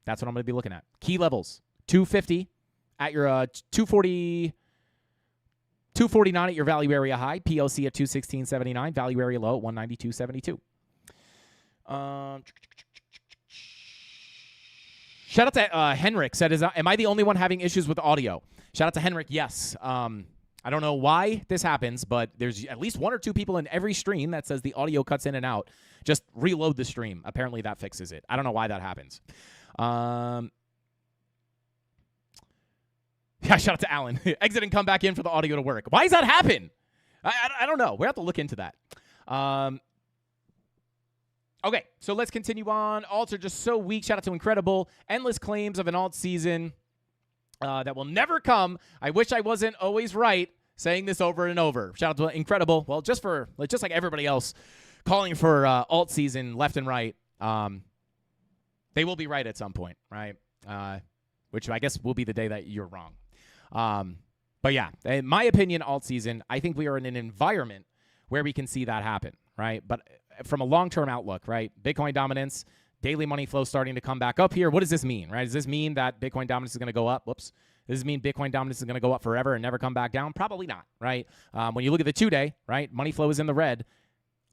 That's what I'm going to be looking at. Key levels, 250 at your 249 at your value area high, POC at 216.79, value area low at 192.72. Shout out to Henrik. Said, am I the only one having issues with audio? Shout out to Henrik. Yes. I don't know why this happens, but there's at least one or two people in every stream that says the audio cuts in and out. Just reload the stream. Apparently that fixes it. I don't know why that happens. Yeah, shout out to Alan. Exit and come back in for the audio to work. Why does that happen? I don't know. We have to look into that. Okay, so let's continue on. Alts are just so weak. Shout out to Incredible. Endless claims of an alt season that will never come. I wish I wasn't always right saying this over and over. Shout out to Incredible. Well, just like everybody else calling for alt season left and right, they will be right at some point, right? Which I guess will be the day that you're wrong. But yeah, in my opinion, alt season, I think we are in an environment where we can see that happen, right? But from a long-term outlook, right? Bitcoin dominance, daily money flow starting to come back up here. What does this mean, right? Does this mean that Bitcoin dominance is going to go up? Whoops. Does this mean Bitcoin dominance is going to go up forever and never come back down? Probably not, right? When you look at the 2-day, right, money flow is in the red.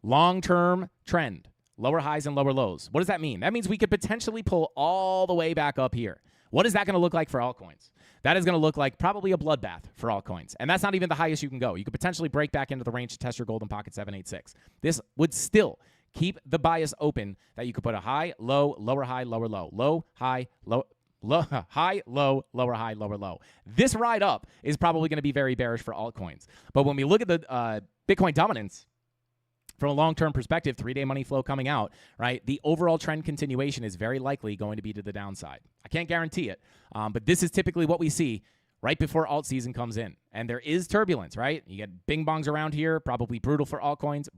Long-term trend, lower highs and lower lows. What does that mean? That means we could potentially pull all the way back up here. What is that going to look like for altcoins? That is going to look like probably a bloodbath for altcoins. And that's not even the highest you can go. You could potentially break back into the range to test your golden pocket 786. This would still keep the bias open that you could put a high, low, lower high, lower low, low, high, low, high, low, lower high, lower low. This ride up is probably going to be very bearish for altcoins. But when we look at the Bitcoin dominance from a long-term perspective, 3-day money flow coming out, right, the overall trend continuation is very likely going to be to the downside. I can't guarantee it, but this is typically what we see right before alt season comes in. And there is turbulence, right? You get bing bongs around here, probably brutal for altcoins,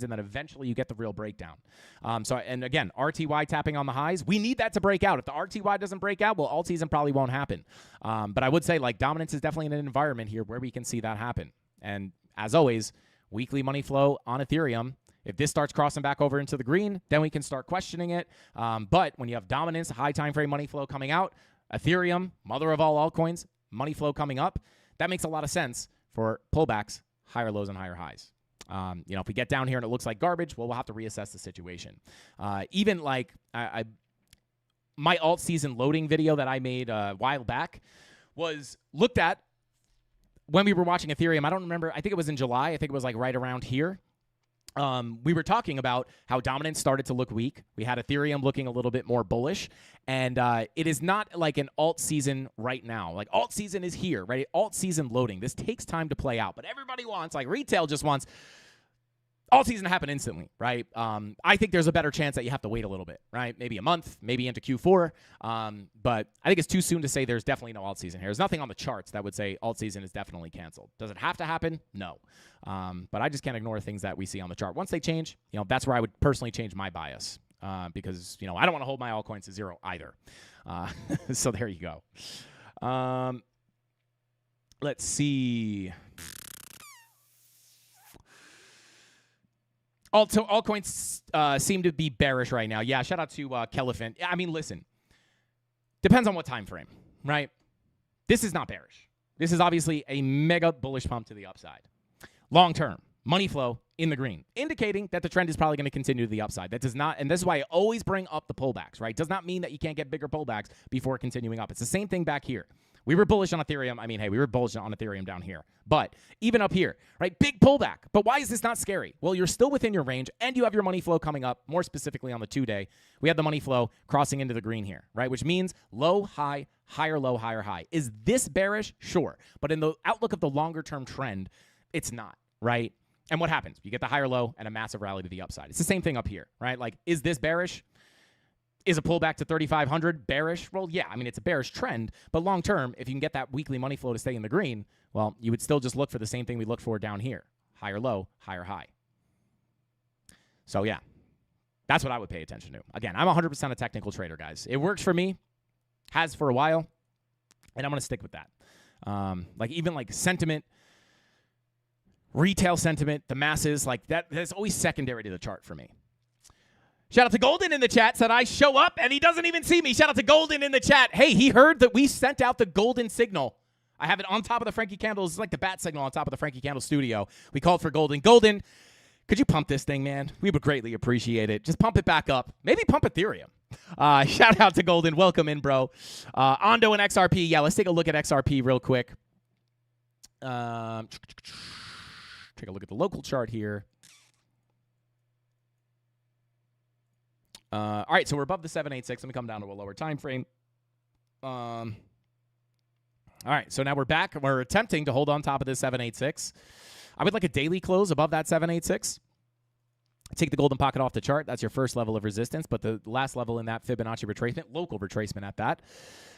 and then eventually you get the real breakdown. And again, RTY tapping on the highs, we need that to break out. If the RTY doesn't break out, well, alt season probably won't happen. But I would say, like, dominance is definitely in an environment here where we can see that happen. And as always, weekly money flow on Ethereum. If this starts crossing back over into the green, then we can start questioning it. But when you have dominance, high time frame money flow coming out, Ethereum, mother of all altcoins, money flow coming up, that makes a lot of sense for pullbacks, higher lows and higher highs. If we get down here and it looks like garbage, well, we'll have to reassess the situation. Even like my alt season loading video that I made a while back was looked at when we were watching Ethereum. I don't remember. I think it was in July. I think it was like right around here. We were talking about how dominance started to look weak. We had Ethereum looking a little bit more bullish. And it is not like an alt season right now. Like, alt season is here, right? Alt season loading. This takes time to play out. But everybody wants, like retail just wants alt season to happen instantly, right? I think there's a better chance that you have to wait a little bit, right? Maybe a month, maybe into Q4. But I think it's too soon to say there's definitely no alt season here. There's nothing on the charts that would say alt season is definitely canceled. Does it have to happen? No. But I just can't ignore things that we see on the chart. Once they change, that's where I would personally change my bias. Because, I don't want to hold my altcoins to zero either. So there you go. Let's see. Altcoins seem to be bearish right now. Yeah, shout out to Kellephant. I mean, listen. Depends on what time frame, right? This is not bearish. This is obviously a mega bullish pump to the upside. Long term, money flow in the green, indicating that the trend is probably going to continue to the upside. That does not, and this is why I always bring up the pullbacks, right? Does not mean that you can't get bigger pullbacks before continuing up. It's the same thing back here. We were bullish on Ethereum. I mean, hey, we were bullish on Ethereum down here. But even up here, right, big pullback. But why is this not scary? Well, you're still within your range, and you have your money flow coming up, more specifically on the 2-day. We have the money flow crossing into the green here, right, which means low, high, higher, low, higher, high. Is this bearish? Sure. But in the outlook of the longer-term trend, it's not, right? And what happens? You get the higher low and a massive rally to the upside. It's the same thing up here, right? Like, is this bearish? Is a pullback to 3,500 bearish? Well, yeah, I mean, it's a bearish trend, but long term, if you can get that weekly money flow to stay in the green, well, you would still just look for the same thing we looked for down here. Higher low, higher high. So, yeah, that's what I would pay attention to. Again, I'm 100% a technical trader, guys. It works for me, has for a while, and I'm going to stick with that. Even sentiment, retail sentiment, the masses, like that's always secondary to the chart for me. Shout out to Golden in the chat, said I show up and he doesn't even see me. Shout out to Golden in the chat. Hey, he heard that we sent out the golden signal. I have it on top of the Frankie Candles. It's like the bat signal on top of the Frankie Candle studio. We called for Golden. Golden, could you pump this thing, man? We would greatly appreciate it. Just pump it back up. Maybe pump Ethereum. Shout out to Golden. Welcome in, bro. Ondo and XRP. Yeah, let's take a look at XRP real quick. Take a look at the local chart here. All right, so we're above the 786. Let me come down to a lower time frame. All right, so now we're back. We're attempting to hold on top of this 786. I would like a daily close above that 786. Take the golden pocket off the chart. That's your first level of resistance, but the last level in that Fibonacci retracement, local retracement at that.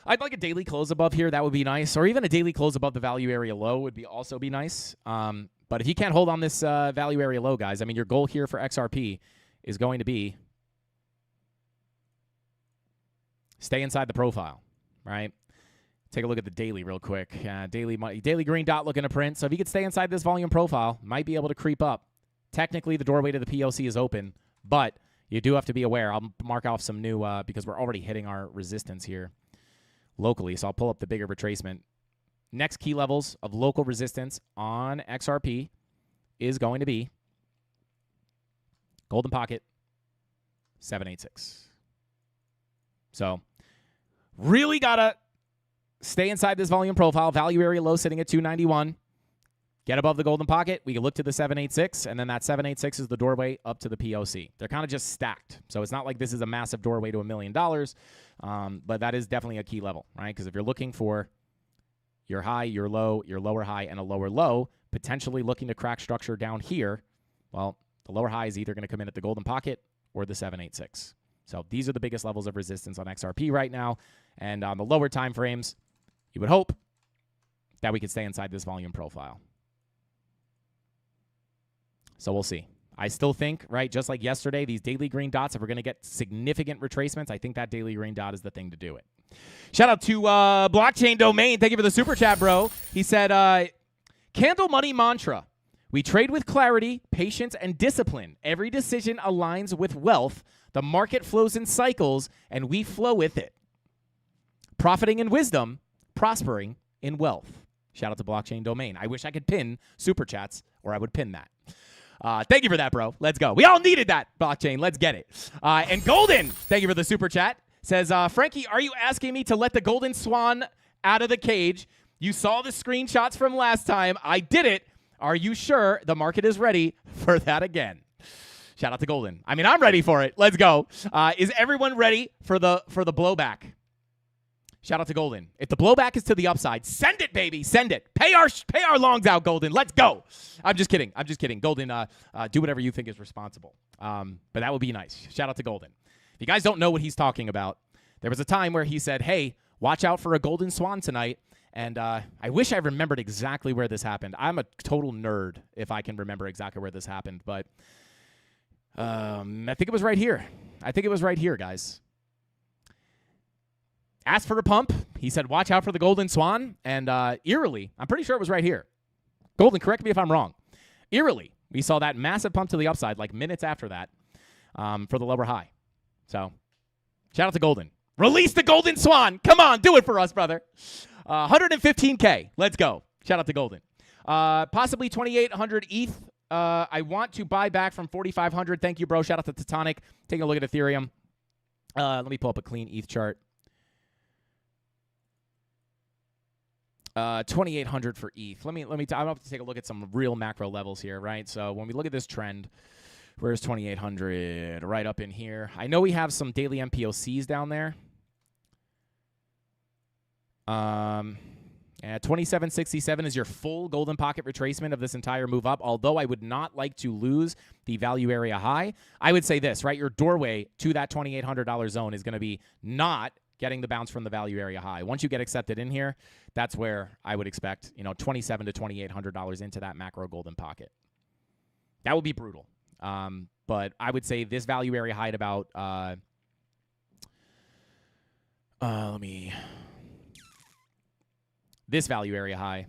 I'd like a daily close above here. That would be nice. Or even a daily close above the value area low would also be nice. But if you can't hold on this value area low, guys, I mean, your goal here for XRP is going to be stay inside the profile, right? Take a look at the daily real quick. Daily green dot looking to print. So if you could stay inside this volume profile, might be able to creep up technically the doorway to the POC is open, but you do have to be aware. I'll mark off some new because we're already hitting our resistance here locally, so I'll pull up the bigger retracement. Next key levels of local resistance on XRP is going to be Golden Pocket 786. So really got to stay inside this volume profile. Value area low sitting at 291. Get above the Golden Pocket. We can look to the 786, and then that 786 is the doorway up to the POC. They're kind of just stacked. So it's not like this is a massive doorway to $1 million, but that is definitely a key level, right? Because if you're looking for your high, your low, your lower high, and a lower low, potentially looking to crack structure down here, well, the lower high is either going to come in at the Golden Pocket or the 786. So these are the biggest levels of resistance on XRP right now. And on the lower time frames, you would hope that we could stay inside this volume profile. So we'll see. I still think, right, just like yesterday, these daily green dots, if we're going to get significant retracements, I think that daily green dot is the thing to do it. Shout out to Blockchain Domain. Thank you for the super chat, bro. He said, Candle Money Mantra. We trade with clarity, patience, and discipline. Every decision aligns with wealth. The market flows in cycles, and we flow with it. Profiting in wisdom, prospering in wealth. Shout out to Blockchain Domain. I wish I could pin super chats, or I would pin that. Thank you for that, bro. Let's go. We all needed that, Blockchain. Let's get it. And Golden, thank you for the super chat. Says, Frankie, are you asking me to let the Golden Swan out of the cage? You saw the screenshots from last time. I did it. Are you sure the market is ready for that again? Shout out to Golden. I mean, I'm ready for it. Let's go. Is everyone ready for the blowback? Shout out to Golden. If the blowback is to the upside, send it, baby. Send it. Pay our longs out, Golden. Let's go. I'm just kidding. Golden, do whatever you think is responsible. But that would be nice. Shout out to Golden. If you guys don't know what he's talking about, there was a time where he said, hey, watch out for a golden swan tonight. And I wish I remembered exactly where this happened. I'm a total nerd if I can remember exactly where this happened. But I think it was right here. Guys. Asked for a pump. He said, watch out for the golden swan. And eerily, I'm pretty sure it was right here. Golden, correct me if I'm wrong. Eerily, we saw that massive pump to the upside like minutes after that for the lower high. So shout out to Golden. Release the golden swan. Come on, do it for us, brother. 115K. Let's go. Shout out to Golden. Possibly 2,800 ETH. I want to buy back from 4,500. Thank you, bro. Shout out to Tectonic. Taking a look at Ethereum. Let me pull up a clean ETH chart. 2,800 for ETH. Let me. I'm going to take a look at some real macro levels here, right? So when we look at this trend, where's 2,800? Right up in here. I know we have some daily MPOCs down there. 2767 is your full golden pocket retracement of this entire move up. Although I would not like to lose the value area high, I would say this, right? Your doorway to that $2,800 zone is going to be not getting the bounce from the value area high. Once you get accepted in here, that's where I would expect, $2,700 to $2,800 into that macro golden pocket. That would be brutal. But I would say this value area high at about, this value area high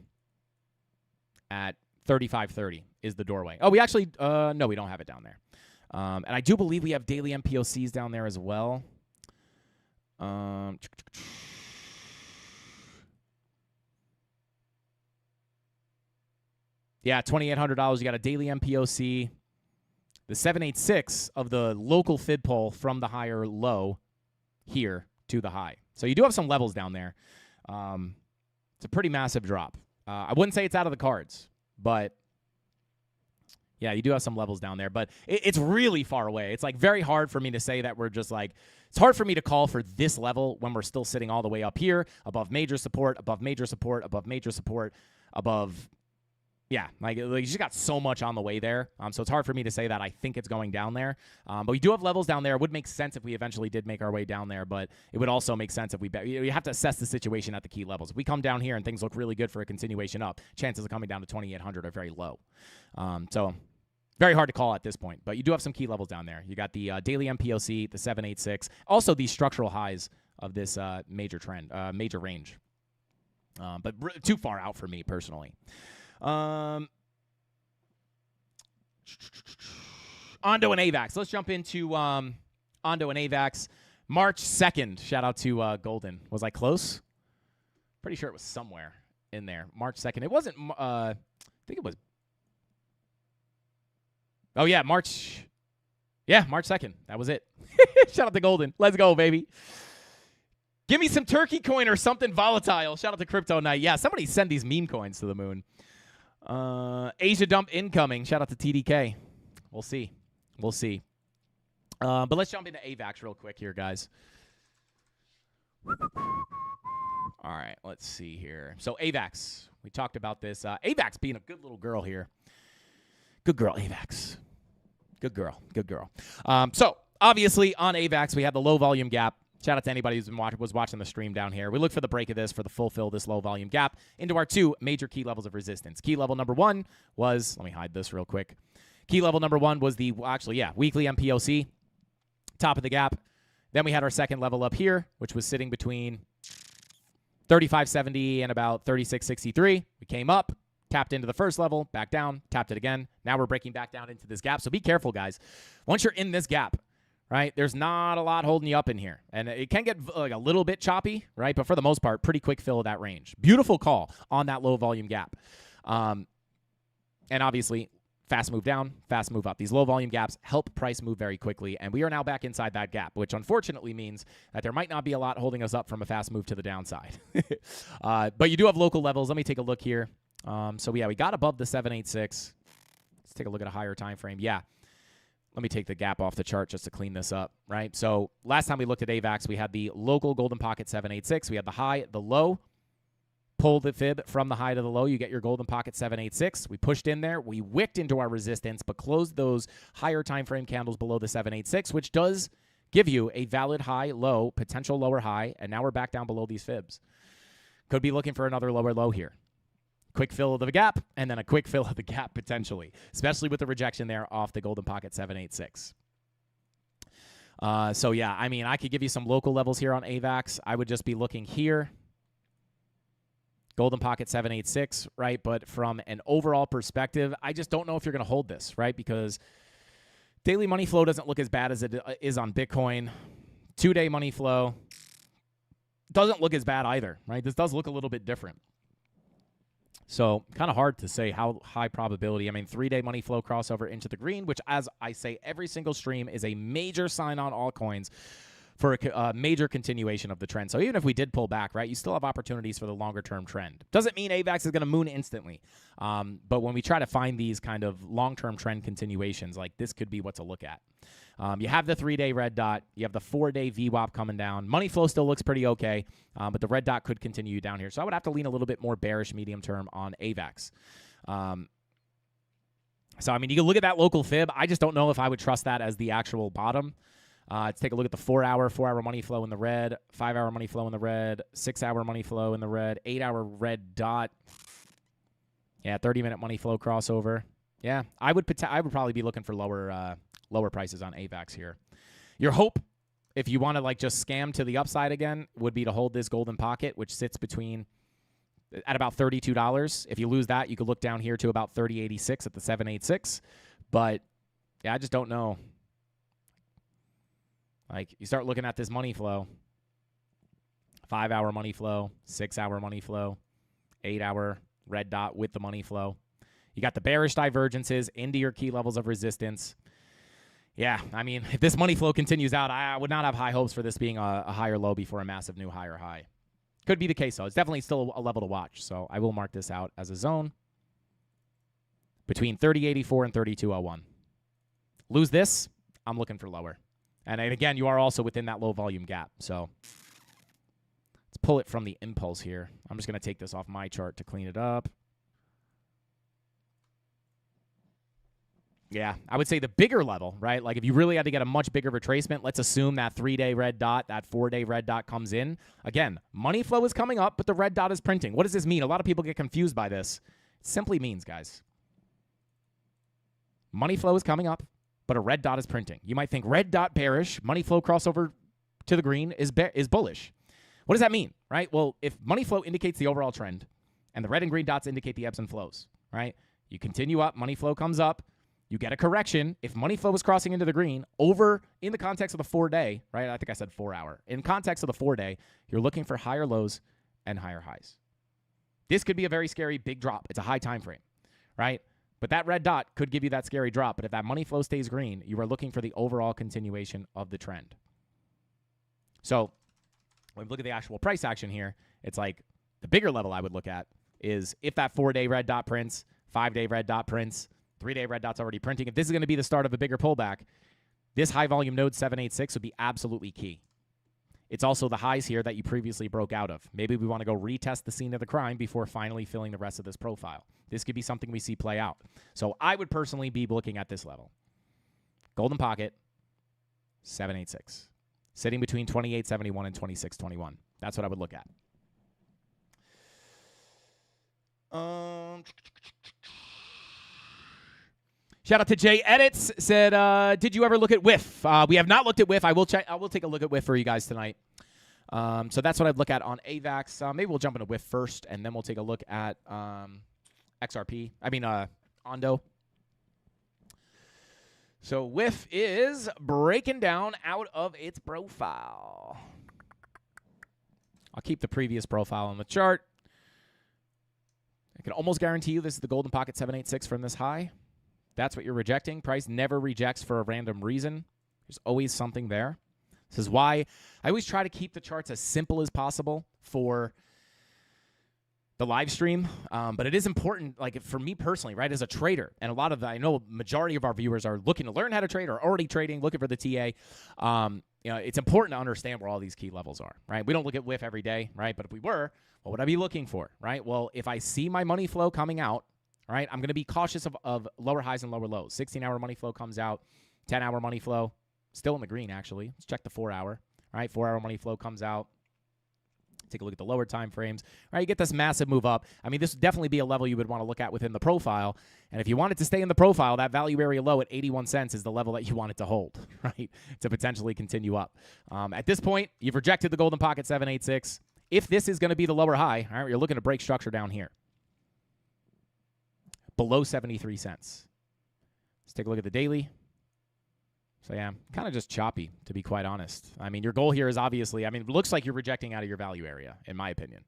at 3530 is the doorway. Oh, we actually, no, we don't have it down there. And I do believe we have daily MPOCs down there as well. Yeah, $2,800. You got a daily MPOC. The 786 of the local fid pole from the higher low here to the high. So you do have some levels down there. It's a pretty massive drop. I wouldn't say it's out of the cards, but yeah, you do have some levels down there. But it's really far away. It's like very hard for me to say that we're just like, it's hard for me to call for this level when we're still sitting all the way up here, above major support, above major support, above major support, above. Yeah, like you just got so much on the way there. So it's hard for me to say that I think it's going down there. But we do have levels down there. It would make sense if we eventually did make our way down there, but it would also make sense if you have to assess the situation at the key levels. If we come down here and things look really good for a continuation up, chances of coming down to 2,800 are very low. So very hard to call at this point, but you do have some key levels down there. You got the daily MPOC, the 786, also these structural highs of this major trend, major range. But too far out for me personally. Ondo and AVAX. Let's jump into Ondo and AVAX. March 2nd. Shout out to Golden. Was I close? Pretty sure it was somewhere in there. March 2nd. It wasn't. I think it was. Oh, yeah. March 2nd. That was it. Shout out to Golden. Let's go, baby. Give me some turkey coin or something volatile. Shout out to Crypto Night. Yeah, somebody send these meme coins to the moon. Asia dump incoming. Shout out to TDK. We'll see. But let's jump into AVAX real quick here, guys. All right, let's see here. So AVAX, we talked about this. AVAX being a good little girl here. Good girl, AVAX. Good girl. So obviously on AVAX, we have the low volume gap. Shout out to anybody who's been was watching the stream down here. We look for the break of this for the fulfill this low volume gap into our 2 major key levels of resistance. Key level number 1 was, let me hide this real quick. Key level number 1 was the, weekly MPOC, top of the gap. Then we had our second level up here, which was sitting between 35.70 and about 36.63. We came up, tapped into the first level, back down, tapped it again. Now we're breaking back down into this gap. So be careful, guys. Once you're in this gap, right, there's not a lot holding you up in here. And it can get like a little bit choppy, right? But for the most part, pretty quick fill of that range. Beautiful call on that low volume gap. And obviously, fast move down, fast move up. These low volume gaps help price move very quickly, and we are now back inside that gap, which unfortunately means that there might not be a lot holding us up from a fast move to the downside. But you do have local levels. Let me take a look here. We got above the 786. Let's take a look at a higher time frame. Yeah. Let me take the gap off the chart just to clean this up, right? So last time we looked at AVAX, we had the local golden pocket 786. We had the high, the low. Pull the fib from the high to the low. You get your golden pocket 786. We pushed in there. We wicked into our resistance, but closed those higher time frame candles below the 786, which does give you a valid high, low, potential lower high, and now we're back down below these fibs. Could be looking for another lower low here. Quick fill of the gap, and then a quick fill of the gap potentially, especially with the rejection there off the golden pocket 786. I could give you some local levels here on AVAX. I would just be looking here. Golden pocket 786, right? But from an overall perspective, I just don't know if you're going to hold this, right? Because daily money flow doesn't look as bad as it is on Bitcoin. 2-day money flow doesn't look as bad either, right? This does look a little bit different. So kind of hard to say how high probability. 3-day money flow crossover into the green, which, as I say every single stream, is a major sign on altcoins for a major continuation of the trend. So even if we did pull back, right, you still have opportunities for the longer-term trend. Doesn't mean AVAX is going to moon instantly. But when we try to find these kind of long-term trend continuations, like this could be what to look at. You have the 3-day red dot. You have the 4-day VWAP coming down. Money flow still looks pretty okay, but the red dot could continue down here. So I would have to lean a little bit more bearish medium-term on AVAX. You can look at that local fib. I just don't know if I would trust that as the actual bottom. Let's take a look at the 4-hour money flow in the red, 5-hour money flow in the red, 6-hour money flow in the red, 8-hour red dot. Yeah, 30-minute money flow crossover. Yeah, I would probably be looking for lower prices on AVAX here. Your hope, if you want to just scam to the upside again, would be to hold this golden pocket, which sits at about $32. If you lose that, you could look down here to about $30.86 at the 786. But yeah, I just don't know. You start looking at this money flow, 5-hour money flow, 6-hour money flow, 8-hour red dot with the money flow. You got the bearish divergences into your key levels of resistance. Yeah, if this money flow continues out, I would not have high hopes for this being a higher low before a massive new higher high. Could be the case, though. It's definitely still a level to watch, so I will mark this out as a zone between 30.84 and 32.01. Lose this, I'm looking for lower. And again, you are also within that low volume gap. So let's pull it from the impulse here. I'm just going to take this off my chart to clean it up. Yeah, I would say the bigger level, right? If you really had to get a much bigger retracement, let's assume that 3-day red dot, that 4-day red dot comes in. Again, money flow is coming up, but the red dot is printing. What does this mean? A lot of people get confused by this. It simply means, guys, money flow is coming up, but a red dot is printing. You might think red dot bearish, money flow crossover to the green is bullish. What does that mean, right? Well, if money flow indicates the overall trend and the red and green dots indicate the ebbs and flows, right? You continue up, money flow comes up, You get a correction. If money flow is crossing into the green over in the context of the 4-day, right? I think I said 4 hour. In context of the 4-day, you're looking for higher lows and higher highs. This could be a very scary big drop. It's a high time frame, right? But that red dot could give you that scary drop. But if that money flow stays green, you are looking for the overall continuation of the trend. So when we look at the actual price action here, it's like the bigger level I would look at is if that 4-day red dot prints, 5-day red dot prints, 3-day red dot's already printing. If this is going to be the start of a bigger pullback, this high volume node 786 would be absolutely key. It's also the highs here that you previously broke out of. Maybe we want to go retest the scene of the crime before finally filling the rest of this profile. This could be something we see play out. So I would personally be looking at this level. Golden pocket, 786. Sitting between 28.71 and 26.21. That's what I would look at. Shout out to Jay Edits. Said, did you ever look at WIF? We have not looked at WIF. I will take a look at WIF for you guys tonight. So that's what I'd look at on AVAX. Maybe we'll jump into WIF first, and then we'll take a look at XRP. Ondo. So WIF is breaking down out of its profile. I'll keep the previous profile on the chart. I can almost guarantee you this is the golden pocket 786 from this high. That's what you're rejecting. Price never rejects for a random reason. There's always something there. This is why I always try to keep the charts as simple as possible for the live stream. But it is important, like for me personally, right, as a trader, and I know majority of our viewers are looking to learn how to trade or already trading, looking for the TA. It's important to understand where all these key levels are, right? We don't look at WIF every day, right? But if we were, what would I be looking for, right? Well, if I see my money flow coming out, all right, I'm going to be cautious of lower highs and lower lows. 16-hour money flow comes out. 10-hour money flow, still in the green, actually. Let's check the 4-hour. All right, 4-hour money flow comes out. Take a look at the lower time frames. All right, you get this massive move up. I mean, this would definitely be a level you would want to look at within the profile. And if you want it to stay in the profile, that value area low at 81 cents is the level that you want it to hold, right, to potentially continue up. At this point, you've rejected the golden pocket 786. If this is going to be the lower high, all right, you're looking to break structure down here. Below 73 cents. Let's take a look at the daily. So, yeah, kind of just choppy, to be quite honest. I mean, your goal here is obviously, it looks like you're rejecting out of your value area, in my opinion.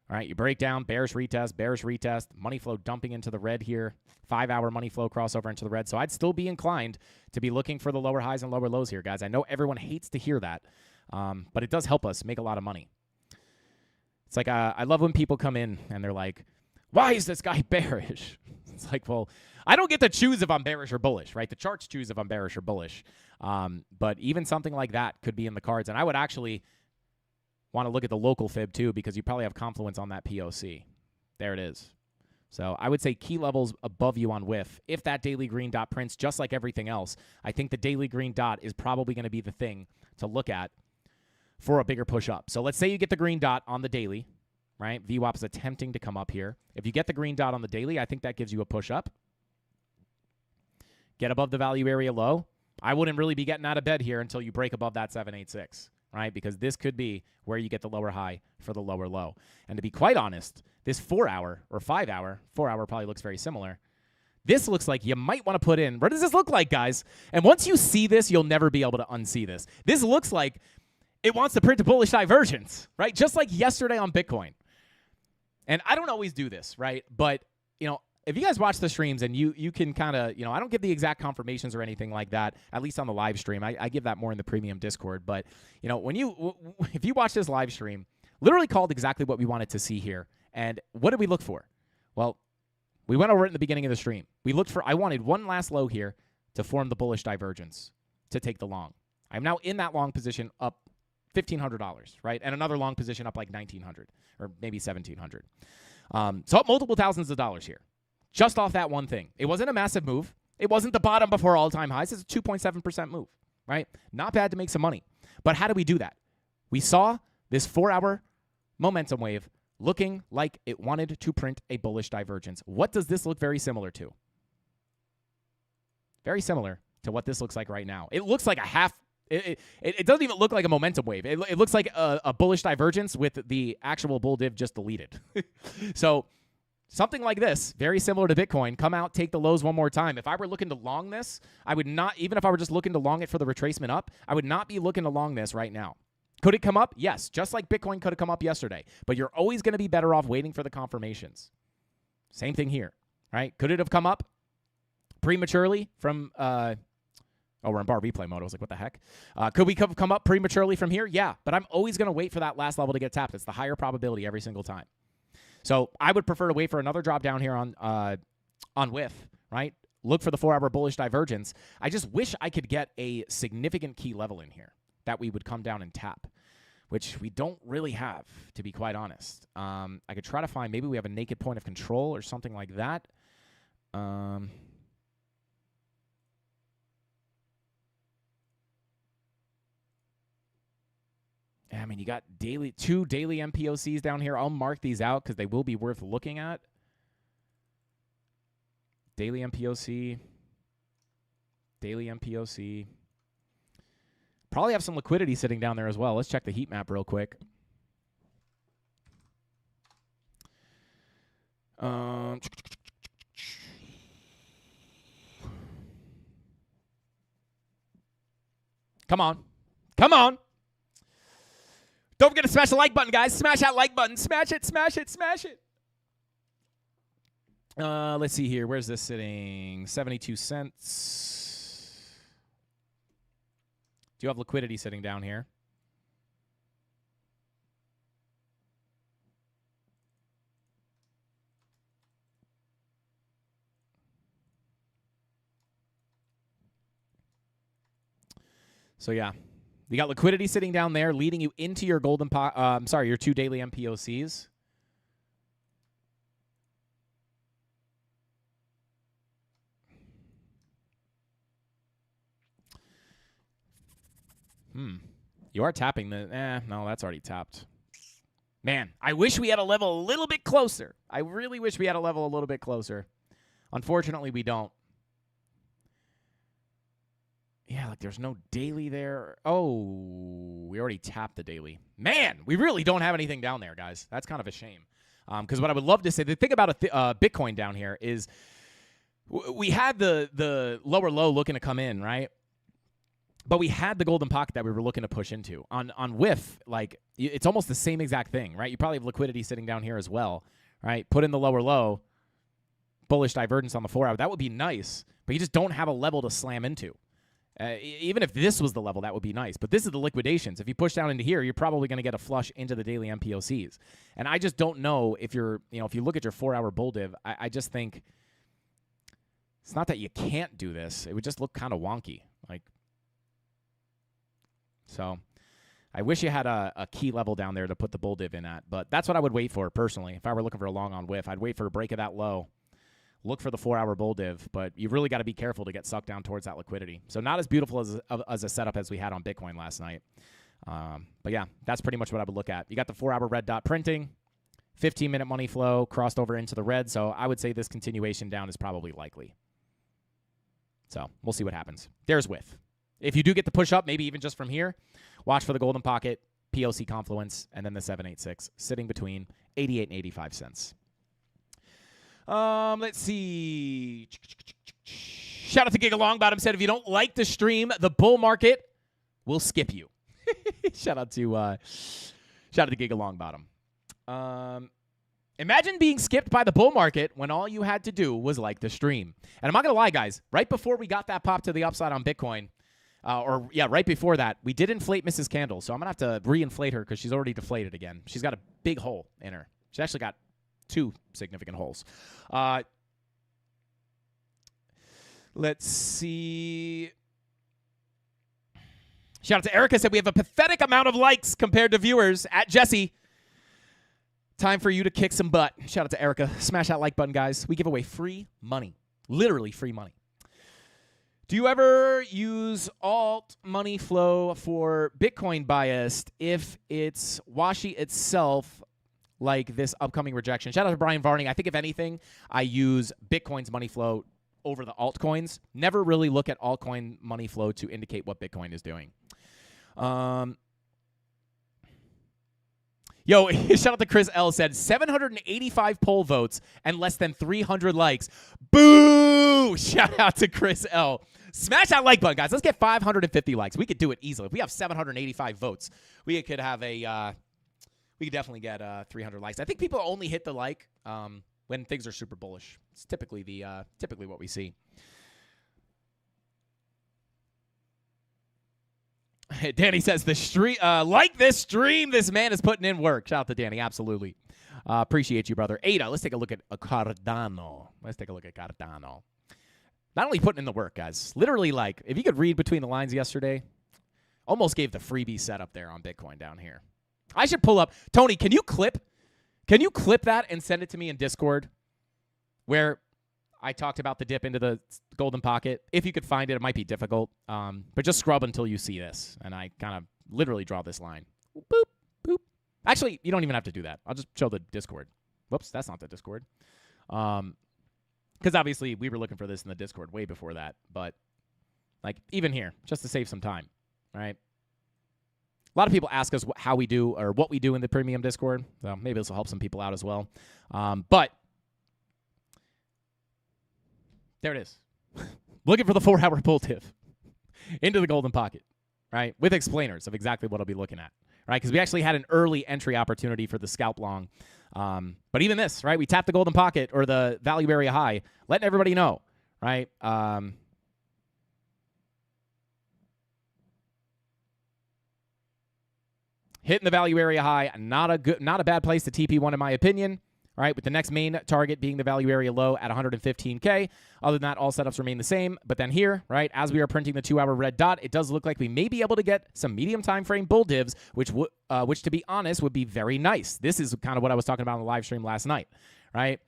All right, you break down, bearish retest, money flow dumping into the red here, 5-hour money flow crossover into the red. So I'd still be inclined to be looking for the lower highs and lower lows here, guys. I know everyone hates to hear that, but it does help us make a lot of money. It's like I love when people come in and they're like, why is this guy bearish? It's like, well, I don't get to choose if I'm bearish or bullish, right? The charts choose if I'm bearish or bullish. But even something like that could be in the cards. And I would actually want to look at the local fib too, because you probably have confluence on that POC. There it is. So I would say key levels above you on WIF. If that daily green dot prints just like everything else, I think the daily green dot is probably going to be the thing to look at for a bigger push up. So let's say you get the green dot on the daily, right? VWAP is attempting to come up here. If you get the green dot on the daily, I think that gives you a push up. Get above the value area low. I wouldn't really be getting out of bed here until you break above that 786, right? Because this could be where you get the lower high for the lower low. And to be quite honest, this 4-hour or 5-hour, 4-hour probably looks very similar. This looks like you might want to put in, what does this look like, guys? And once you see this, you'll never be able to unsee this. This looks like it wants to print a bullish divergence, right? Just like yesterday on Bitcoin. And I don't always do this, right? But, if you guys watch the streams and you can kind of, I don't give the exact confirmations or anything like that, at least on the live stream. I give that more in the premium Discord. But, if you watch this live stream, literally called exactly what we wanted to see here. And what did we look for? Well, we went over it in the beginning of the stream. I wanted one last low here to form the bullish divergence to take the long. I'm now in that long position up $1,500, right? And another long position up like $1,900 or maybe $1,700. So up multiple thousands of dollars here. Just off that one thing. It wasn't a massive move. It wasn't the bottom before all-time highs. It's a 2.7% move, right? Not bad to make some money. But how do we do that? We saw this 4-hour momentum wave looking like it wanted to print a bullish divergence. What does this look very similar to? Very similar to what this looks like right now. It looks like a half. It doesn't even look like a momentum wave. It looks like a bullish divergence with the actual bull div just deleted. So Something like this, very similar to Bitcoin, come out, take the lows one more time. If I were looking to long this, I would not, even if I were just looking to long it for the retracement up, I would not be looking to long this right now. Could it come up? Yes, just like Bitcoin could have come up yesterday. But you're always going to be better off waiting for the confirmations. Same thing here, right? Could it have come up prematurely from, oh, we're in bar replay mode. I was like, what the heck? Could we come up prematurely from here? Yeah, but I'm always going to wait for that last level to get tapped. It's the higher probability every single time. So I would prefer to wait for another drop down here on WIF, right? Look for the 4-hour bullish divergence. I just wish I could get a significant key level in here that we would come down and tap, which we don't really have, to be quite honest. I could try to find, maybe we have a naked point of control or something like that. I mean, you got two daily MPOCs down here. I'll mark these out because they will be worth looking at. Daily MPOC. Daily MPOC. Probably have some liquidity sitting down there as well. Let's check the heat map real quick. Come on. Come on. Don't forget to smash the like button, guys. Smash that like button. Smash it, smash it, smash it. Let's see here. Where's this sitting? 72 cents. Do you have liquidity sitting down here? So, yeah. You got liquidity sitting down there, leading you into your your 2 daily MPOCs. You are tapping the... no, that's already tapped. Man, I wish we had a level a little bit closer. I really wish we had a level a little bit closer. Unfortunately, we don't. Yeah, like there's no daily there. Oh, we already tapped the daily. Man, we really don't have anything down there, guys. That's kind of a shame. Because what I would love to say, the thing about Bitcoin down here is we had the lower low looking to come in, right? But we had the golden pocket that we were looking to push into. On WIF, like, it's almost the same exact thing, right? You probably have liquidity sitting down here as well, right? Put in the lower low, bullish divergence on the 4-hour. That would be nice, but you just don't have a level to slam into. Even if this was the level, that would be nice. But this is the liquidations. If you push down into here, you're probably going to get a flush into the daily MPOCs. And I just don't know if if you look at your 4-hour bull div, I just think it's not that you can't do this. It would just look kind of wonky. So I wish you had a key level down there to put the bull div in at. But that's what I would wait for personally. If I were looking for a long on WIF, I'd wait for a break of that low. Look for the 4-hour bull div, but you really got to be careful to get sucked down towards that liquidity. So not as beautiful as a setup as we had on Bitcoin last night. But yeah, that's pretty much what I would look at. You got the 4-hour red dot printing, 15-minute money flow, crossed over into the red. So I would say this continuation down is probably likely. So we'll see what happens. There's WIF. If you do get the push up, maybe even just from here, watch for the golden pocket, POC confluence, and then the 786 sitting between 88 and 85 cents. Let's see. Shout out to Giga Longbottom said, if you don't like the stream, the bull market will skip you. Shout out to Giga Longbottom. Imagine being skipped by the bull market when all you had to do was like the stream. And I'm not going to lie, guys. Right before we got that pop to the upside on Bitcoin, right before that, we did inflate Mrs. Candle. So I'm going to have to re-inflate her because she's already deflated again. She's got a big hole in her. She's actually got 2 significant holes. Let's see. Shout out to Erica, said we have a pathetic amount of likes compared to viewers. At Jesse, time for you to kick some butt. Shout out to Erica. Smash that like button, guys. We give away free money. Literally free money. Do you ever use alt money flow for Bitcoin biased if it's Washi itself, like this upcoming rejection? Shout out to Brian Varney. I think if anything, I use Bitcoin's money flow over the altcoins. Never really look at altcoin money flow to indicate what Bitcoin is doing. Yo, shout out to Chris L. said 785 poll votes and less than 300 likes. Boo! Shout out to Chris L. Smash that like button, guys. Let's get 550 likes. We could do it easily. If we have 785 votes, we could have a. We could definitely get 300 likes. I think people only hit the like when things are super bullish. It's typically typically what we see. Danny says the stream like this stream. This man is putting in work. Shout out to Danny. Absolutely. Appreciate you, brother. Ada, let's take a look at Cardano. Let's take a look at Cardano. Not only putting in the work, guys. Literally, like, if you could read between the lines yesterday, almost gave the freebie setup there on Bitcoin down here. I should pull up. Tony, can you clip that and send it to me in Discord where I talked about the dip into the golden pocket? If you could find it, it might be difficult. But just scrub until you see this. And I kind of literally draw this line. Boop, boop. Actually, you don't even have to do that. I'll just show the Discord. Whoops, that's not the Discord. Because obviously we were looking for this in the Discord way before that. But like even here, just to save some time, right? A lot of people ask us how we do or what we do in the premium Discord. So maybe this will help some people out as well. But there it is. Looking for the 4-hour bull tip into the golden pocket, right? With explainers of exactly what I'll be looking at, right? Because we actually had an early entry opportunity for the scalp long. But even this, right? We tapped the golden pocket or the value area high, letting everybody know, right? Hitting the value area high, not a bad place to TP1 in my opinion. All right, with the next main target being the value area low at 115K. Other than that, all setups remain the same. But then here, right, as we are printing the 2-hour red dot, it does look like we may be able to get some medium time frame bull divs, which to be honest, would be very nice. This is kind of what I was talking about on the live stream last night, right?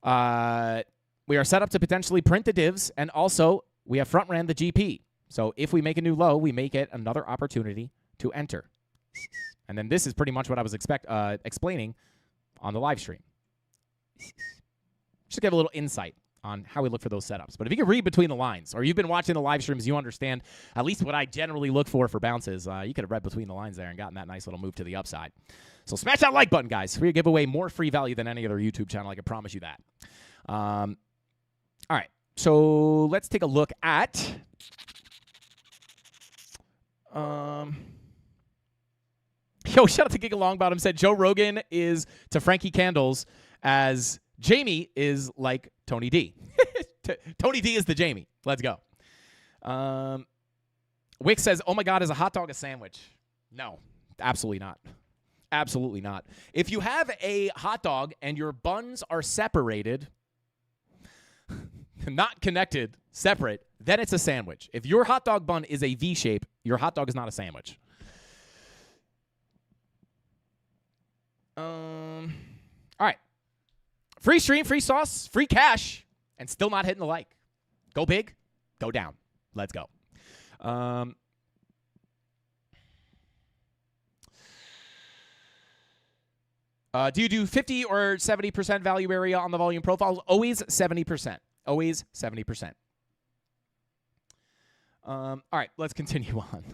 We are set up to potentially print the divs, and also we have front ran the GP. So if we make a new low, we may get another opportunity to enter. And then this is pretty much what I was explaining on the live stream. Just to give a little insight on how we look for those setups. But if you can read between the lines, or you've been watching the live streams, you understand at least what I generally look for bounces. You could have read between the lines there and gotten that nice little move to the upside. So smash that like button, guys. We give away more free value than any other YouTube channel. I can promise you that. All right. So let's take a look at... Yo, shout out to Giga Longbottom said Joe Rogan is to Frankie Candles as Jamie is like Tony D. Tony D is the Jamie. Let's go. Wick says, oh my God, is a hot dog a sandwich? No, absolutely not. Absolutely not. If you have a hot dog and your buns are separated, not connected, separate, then it's a sandwich. If your hot dog bun is a V shape, your hot dog is not a sandwich. All right. Free stream, free sauce, free cash, and still not hitting the like. Go big, go down. Let's go. Do you do 50 or 70% value area on the volume profiles? Always 70%. Always 70%. All right, let's continue on.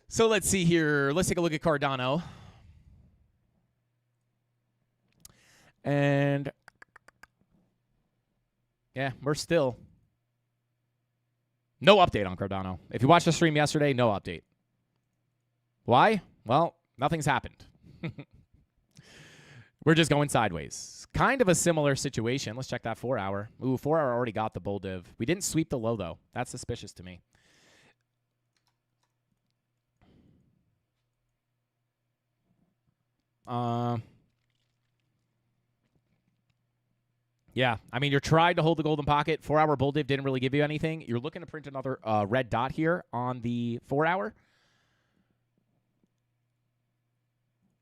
So let's see here. Let's take a look at Cardano. And, yeah, we're still no update on Cardano. If you watched the stream yesterday, no update. Why? Well, nothing's happened. We're just going sideways. Kind of a similar situation. Let's check that 4-hour. Ooh, 4-hour already got the bull div. We didn't sweep the low, though. That's suspicious to me. Yeah, I mean, you're trying to hold the golden pocket. 4-hour bull div didn't really give you anything. You're looking to print another red dot here on the 4-hour.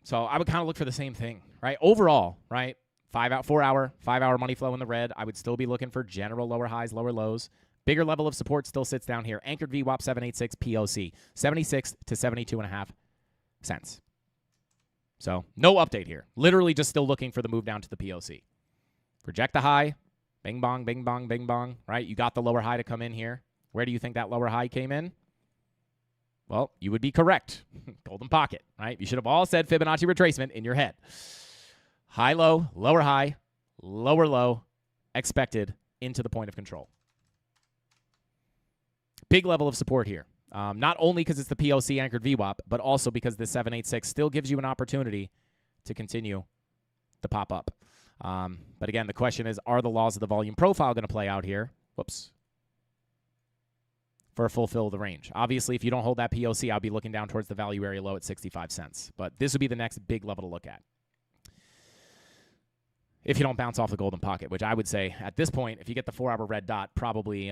So I would kind of look for the same thing, right? Overall, right? 4-hour money flow in the red. I would still be looking for general lower highs, lower lows. Bigger level of support still sits down here. Anchored VWAP 786 POC, 76 to 72.5 cents. So no update here. Literally just still looking for the move down to the POC. Reject the high. Bing bong, bing bong, bing bong. Right? You got the lower high to come in here. Where do you think that lower high came in? Well, you would be correct. Golden pocket, right? You should have all said Fibonacci retracement in your head. High, low, lower, high, lower, low, expected into the point of control. Big level of support here. Not only because it's the POC anchored VWAP, but also because the 786 still gives you an opportunity to continue the pop up. But again, the question is, are the laws of the volume profile going to play out here? Whoops. For a fulfill of the range. Obviously, if you don't hold that POC, I'll be looking down towards the value area low at 65 cents. But this would be the next big level to look at. If you don't bounce off the golden pocket, which I would say at this point, if you get the 4-hour red dot, probably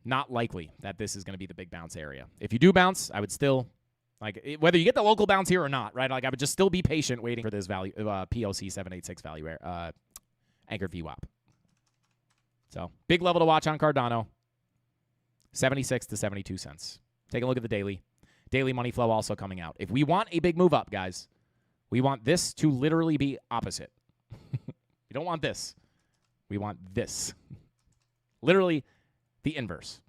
not likely that this is going to be the big bounce area. If you do bounce, I would still, whether you get the local bounce here or not, right? I would just still be patient waiting for this value POC 786 value anchored VWAP. So big level to watch on Cardano. 76 to 72 cents. Take a look at the daily. Daily money flow also coming out. If we want a big move up, guys, we want this to literally be opposite. We don't want this. We want this. Literally the inverse.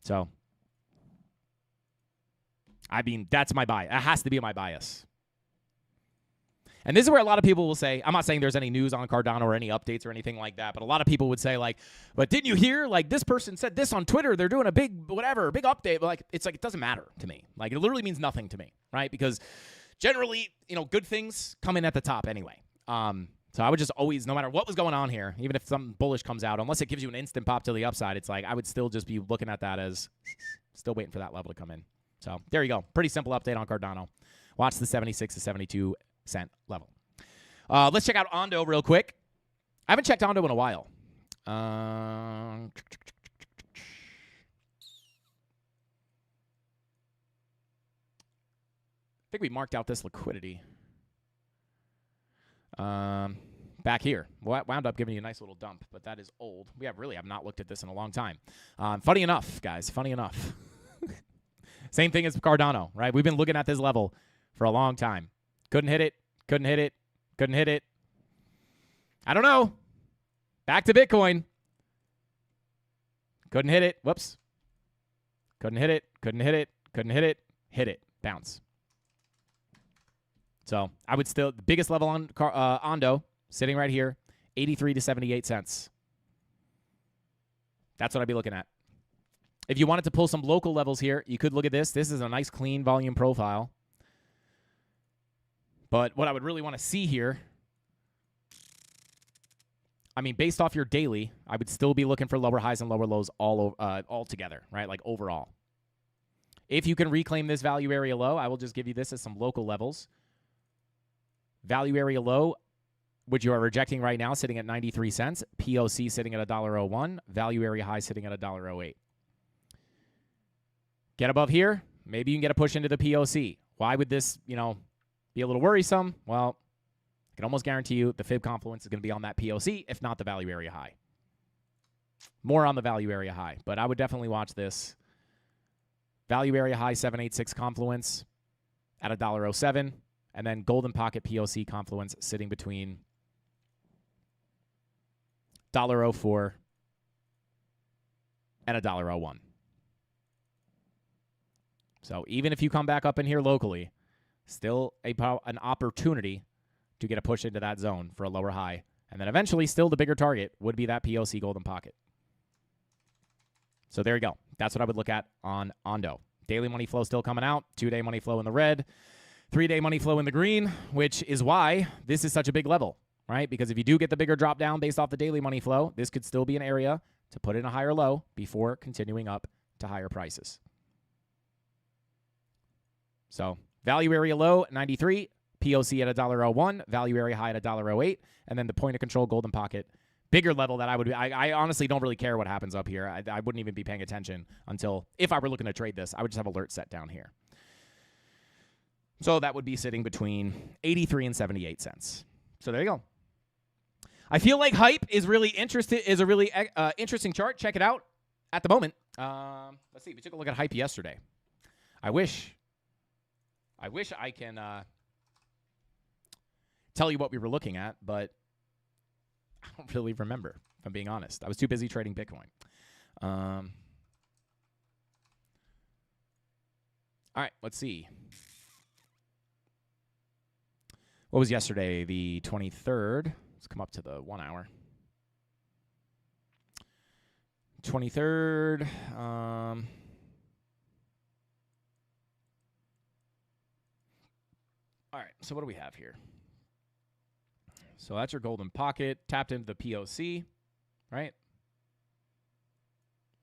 So, I mean, that's my bias. It has to be my bias. And this is where a lot of people will say, I'm not saying there's any news on Cardano or any updates or anything like that, but a lot of people would say, but didn't you hear, this person said this on Twitter, they're doing a big update. But it's it doesn't matter to me. It literally means nothing to me, right? Because generally, good things come in at the top anyway. So I would just always, no matter what was going on here, even if something bullish comes out, unless it gives you an instant pop to the upside, it's I would still just be looking at that as still waiting for that level to come in. So there you go. Pretty simple update on Cardano. Watch the 76 to 72 cent level. Let's check out Ondo real quick. I haven't checked Ondo in a while. I think we marked out this liquidity. Back here. Wound up giving you a nice little dump, but that is old. We really have not looked at this in a long time. Funny enough, guys. Funny enough. Same thing as Cardano, right? We've been looking at this level for a long time. Couldn't hit it. Couldn't hit it. Couldn't hit it. I don't know. Back to Bitcoin. Couldn't hit it. Whoops. Couldn't hit it. Couldn't hit it. Couldn't hit it. Hit it. Bounce. So I would still, the biggest level on Ondo, sitting right here, 83 to 78 cents. That's what I'd be looking at. If you wanted to pull some local levels here, you could look at this. This is a nice clean volume profile. But what I would really want to see here, I mean, based off your daily, I would still be looking for lower highs and lower lows all together, right? Overall. If you can reclaim this value area low, I will just give you this as some local levels. Value area low, which you are rejecting right now, sitting at 93 cents. POC sitting at $1.01. Value area high sitting at $1.08. Get above here. Maybe you can get a push into the POC. Why would this, be a little worrisome? Well, I can almost guarantee you the fib confluence is going to be on that POC, if not the value area high. More on the value area high, but I would definitely watch this. Value area high 786 confluence at $1.07, and then golden pocket POC confluence sitting between $1.04 and $1.01. So even if you come back up in here locally, still an opportunity to get a push into that zone for a lower high. And then eventually still the bigger target would be that POC golden pocket. So there you go. That's what I would look at on Ondo. Daily money flow still coming out. 2-day money flow in the red. 3-day money flow in the green, which is why this is such a big level, right? Because if you do get the bigger drop down based off the daily money flow, this could still be an area to put in a higher low before continuing up to higher prices. So value area low, 93. POC at $1.01. Value area high at $1.08. And then the point of control golden pocket. Bigger level that I honestly don't really care what happens up here. I wouldn't even be paying attention until, if I were looking to trade this, I would just have alert set down here. So that would be sitting between 83 and 78 cents. So there you go. I feel like hype is really a really interesting chart. Check it out at the moment. Let's see. We took a look at hype yesterday. I wish I can tell you what we were looking at, but I don't really remember, if I'm being honest. I was too busy trading Bitcoin. All right, let's see. What was yesterday? The 23rd. Let's come up to the 1 hour. 23rd. All right, so what do we have here? So that's your golden pocket. Tapped into the POC, right?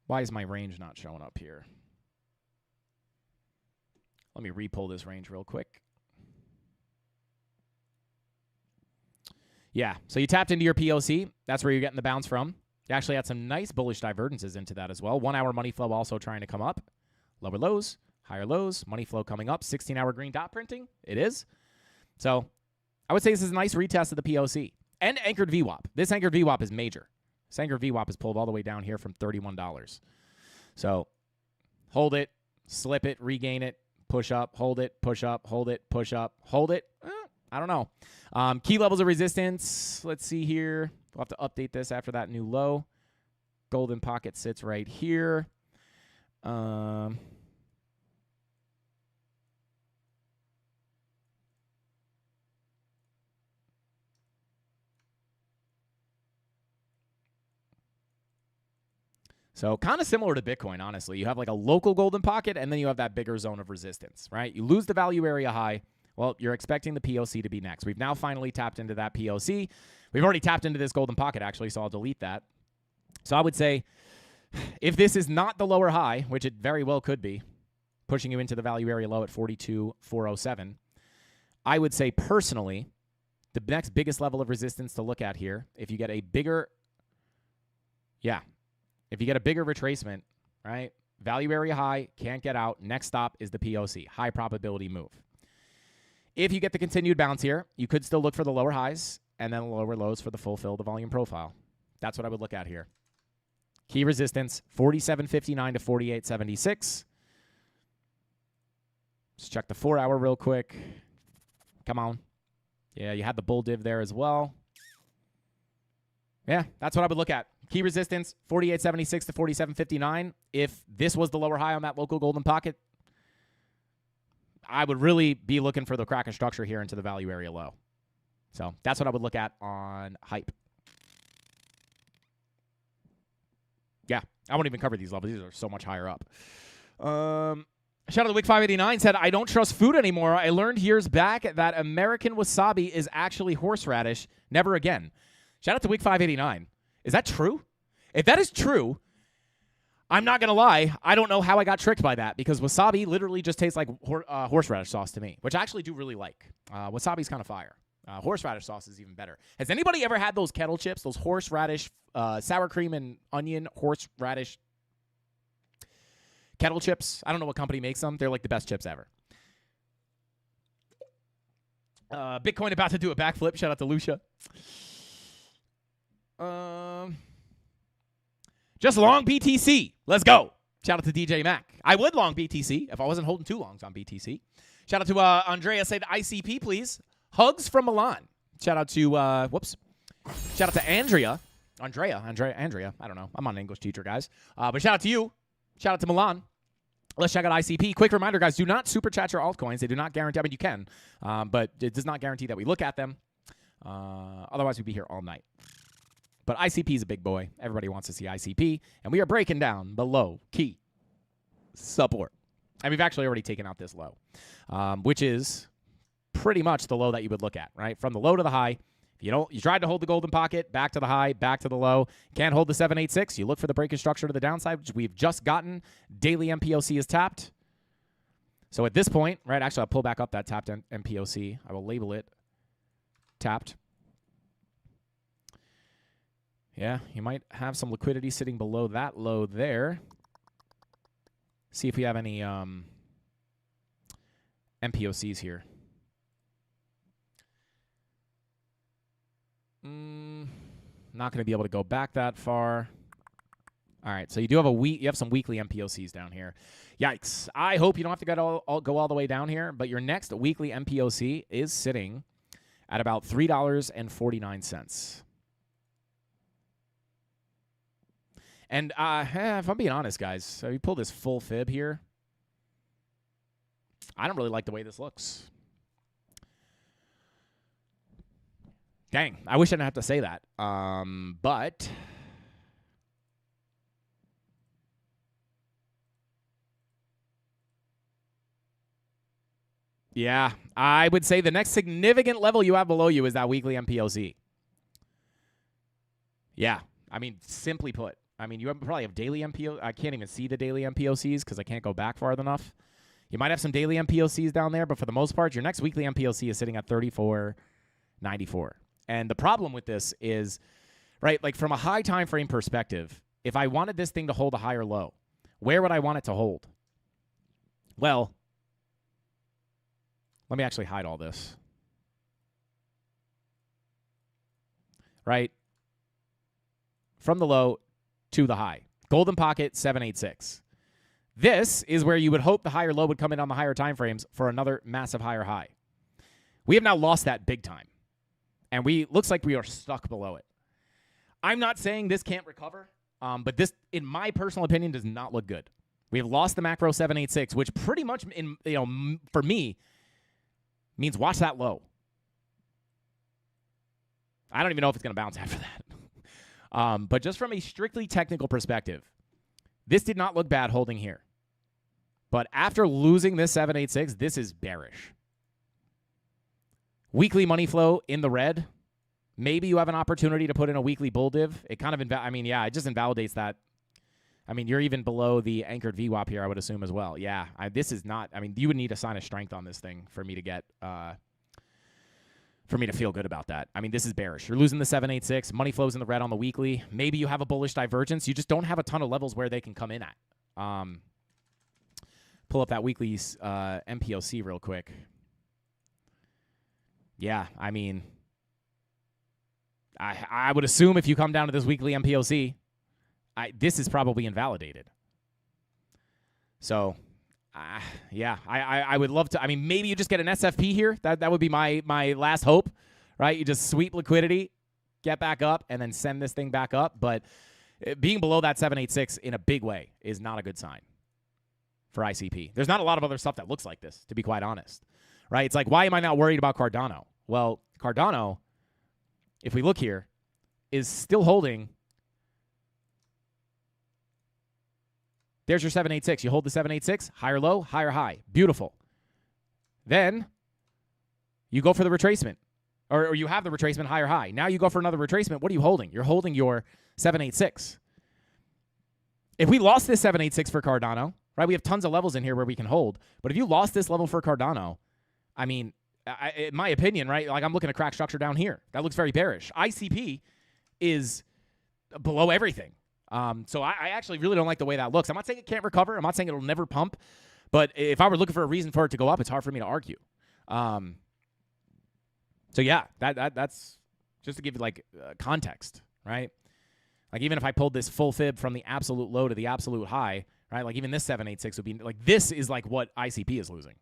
Why is my range not showing up here? Let me re-pull this range real quick. Yeah, so you tapped into your POC. That's where you're getting the bounce from. You actually had some nice bullish divergences into that as well. 1 hour money flow also trying to come up. Lower lows, higher lows, money flow coming up. 16-hour green dot printing. It is. So I would say this is a nice retest of the POC. And anchored VWAP. This anchored VWAP is major. This anchored VWAP is pulled all the way down here from $31. So hold it, slip it, regain it, push up, hold it, push up, hold it, push up, hold it. I don't know. Key levels of resistance. Let's see here. We'll have to update this after that new low. Golden pocket sits right here. So kind of similar to Bitcoin, honestly. You have like a local golden pocket, and then you have that bigger zone of resistance, right? You lose the value area high. Well, you're expecting the POC to be next. We've now finally tapped into that POC. We've already tapped into this golden pocket, actually, so I'll delete that. So I would say if this is not the lower high, which it very well could be, pushing you into the value area low at 42,407, I would say personally the next biggest level of resistance to look at here, if you get a bigger, if you get a bigger retracement, right, value area high, can't get out, next stop is the POC, high probability move. If you get the continued bounce here, you could still look for the lower highs and then lower lows for the fulfill the volume profile. That's what I would look at here. Key resistance, 47.59 to 48.76. Let's check the 4 hour real quick. Come on. Yeah, you had the bull div there as well. Yeah, that's what I would look at. Key resistance, 48.76 to 47.59. If this was the lower high on that local golden pocket, I would really be looking for the crack and structure here into the value area low. So that's what I would look at on hype. Yeah, I won't even cover these levels. These are so much higher up. Shout out to Wick 589 said, I don't trust food anymore. I learned years back that American wasabi is actually horseradish. Never again. Shout out to Wick 589. Is that true? If that is true, I'm not going to lie. I don't know how I got tricked by that because wasabi literally just tastes like horseradish sauce to me, which I actually do really like. Wasabi's kind of fire. Horseradish sauce is even better. Has anybody ever had those kettle chips, those horseradish, sour cream and onion horseradish kettle chips? I don't know what company makes them. They're like the best chips ever. Bitcoin about to do a backflip. Shout out to Lucia. Just long BTC. Let's go. Shout out to DJ Mac. I would long BTC if I wasn't holding too longs on BTC. Shout out to Andrea. Say the ICP, please. Hugs from Milan. Shout out to, Shout out to Andrea. Andrea. I don't know. I'm not an English teacher, guys. But shout out to you. Shout out to Milan. Let's check out ICP. Quick reminder, guys, do not super chat your altcoins. They do not guarantee, I mean, you can, but it does not guarantee that we look at them. Otherwise, we'd be here all night. But ICP is a big boy. Everybody wants to see ICP. And we are breaking down the low key support. And we've actually already taken out this low, which is pretty much the low that you would look at, right? From the low to the high. You tried to hold the golden pocket, back to the high, back to the low. Can't hold the 786. You look for the breakage structure to the downside, which we've just gotten. Daily MPOC is tapped. So at this point, right, actually I'll pull back up that tapped MPOC. I will label it tapped. Yeah, you might have some liquidity sitting below that low there. See if we have any MPOCs here. Not going to be able to go back that far. All right, so you do have you have some weekly MPOCs down here. Yikes! I hope you don't have to go all the way down here, but your next weekly MPOC is sitting at about $3.49. And if I'm being honest, guys, so you pull this full fib here. I don't really like the way this looks. Dang, I wish I didn't have to say that. But yeah, I would say the next significant level you have below you is that weekly MPOC. Yeah, I mean, simply put. I mean, you probably have daily MPO. I can't even see the daily MPOCs because I can't go back far enough. You might have some daily MPOCs down there, but for the most part, your next weekly MPOC is sitting at 34.94. And the problem with this is, right, like from a high time frame perspective, if I wanted this thing to hold a higher low, where would I want it to hold? Well, let me actually hide all this. Right? From the low to the high. Golden pocket, 786. This is where you would hope the higher low would come in on the higher time frames for another massive higher high. We have now lost that big time. And looks like we are stuck below it. I'm not saying this can't recover, but this, in my personal opinion, does not look good. We have lost the macro 786, which pretty much, for me, means watch that low. I don't even know if it's going to bounce after that. But just from a strictly technical perspective, this did not look bad holding here. But after losing this 786, this is bearish. Weekly money flow in the red. Maybe you have an opportunity to put in a weekly bull div. It kind of, it just invalidates that. I mean, you're even below the anchored VWAP here, I would assume as well. Yeah, this is not, you would need a sign of strength on this thing for me to get, for me to feel good about that. This is bearish. You're losing the 786. Money flows in the red on the weekly. Maybe you have a bullish divergence. You just don't have a ton of levels where they can come in at. Pull up that weekly MPOC real quick. Yeah, I would assume if you come down to this weekly MPOC, this is probably invalidated. So, yeah, I would love to. Maybe you just get an SFP here. That would be my last hope, right? You just sweep liquidity, get back up, and then send this thing back up. But being below that 786 in a big way is not a good sign for ICP. There's not a lot of other stuff that looks like this, to be quite honest, right? It's like, why am I not worried about Cardano? Well, Cardano, if we look here, is still holding. There's your 786. You hold the 786, higher low, higher high. Beautiful. Then you go for the retracement. Or you have the retracement, higher high. Now you go for another retracement. What are you holding? You're holding your 786. If we lost this 786 for Cardano, right, we have tons of levels in here where we can hold. But if you lost this level for Cardano, in my opinion, right, like I'm looking at crack structure down here. That looks very bearish. ICP is below everything. So I actually really don't like the way that looks. I'm not saying it can't recover. I'm not saying it'll never pump. But if I were looking for a reason for it to go up, it's hard for me to argue. So, yeah, that's just to give you, context, right? Like, even if I pulled this full fib from the absolute low to the absolute high, right, like even this 786 would be, this is what ICP is losing,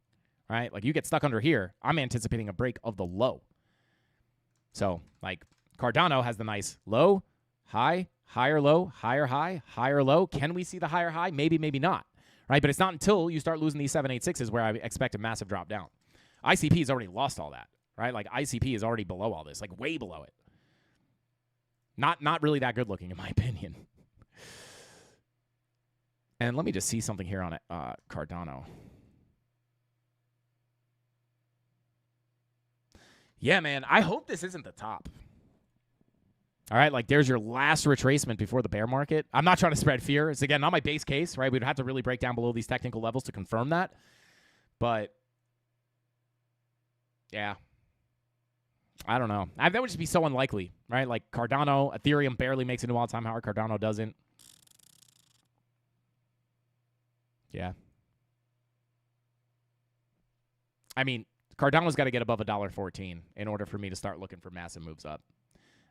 right? Like, you get stuck under here, I'm anticipating a break of the low. So, Cardano has the nice low, high, higher low, higher high, higher low. Can we see the higher high? Maybe, maybe not, right? But it's not until you start losing these 786s where I expect a massive drop down. ICP has already lost all that, right? ICP is already below all this, way below it. Not really that good looking, in my opinion. And let me just see something here on Cardano. Yeah, man, I hope this isn't the top. All right, there's your last retracement before the bear market. I'm not trying to spread fear. It's, again, not my base case, right? We'd have to really break down below these technical levels to confirm that. But, yeah. I don't know. That would just be so unlikely, right? Cardano, Ethereum barely makes it into all-time high. Cardano doesn't. Yeah. Cardano's got to get above $1.14 in order for me to start looking for massive moves up.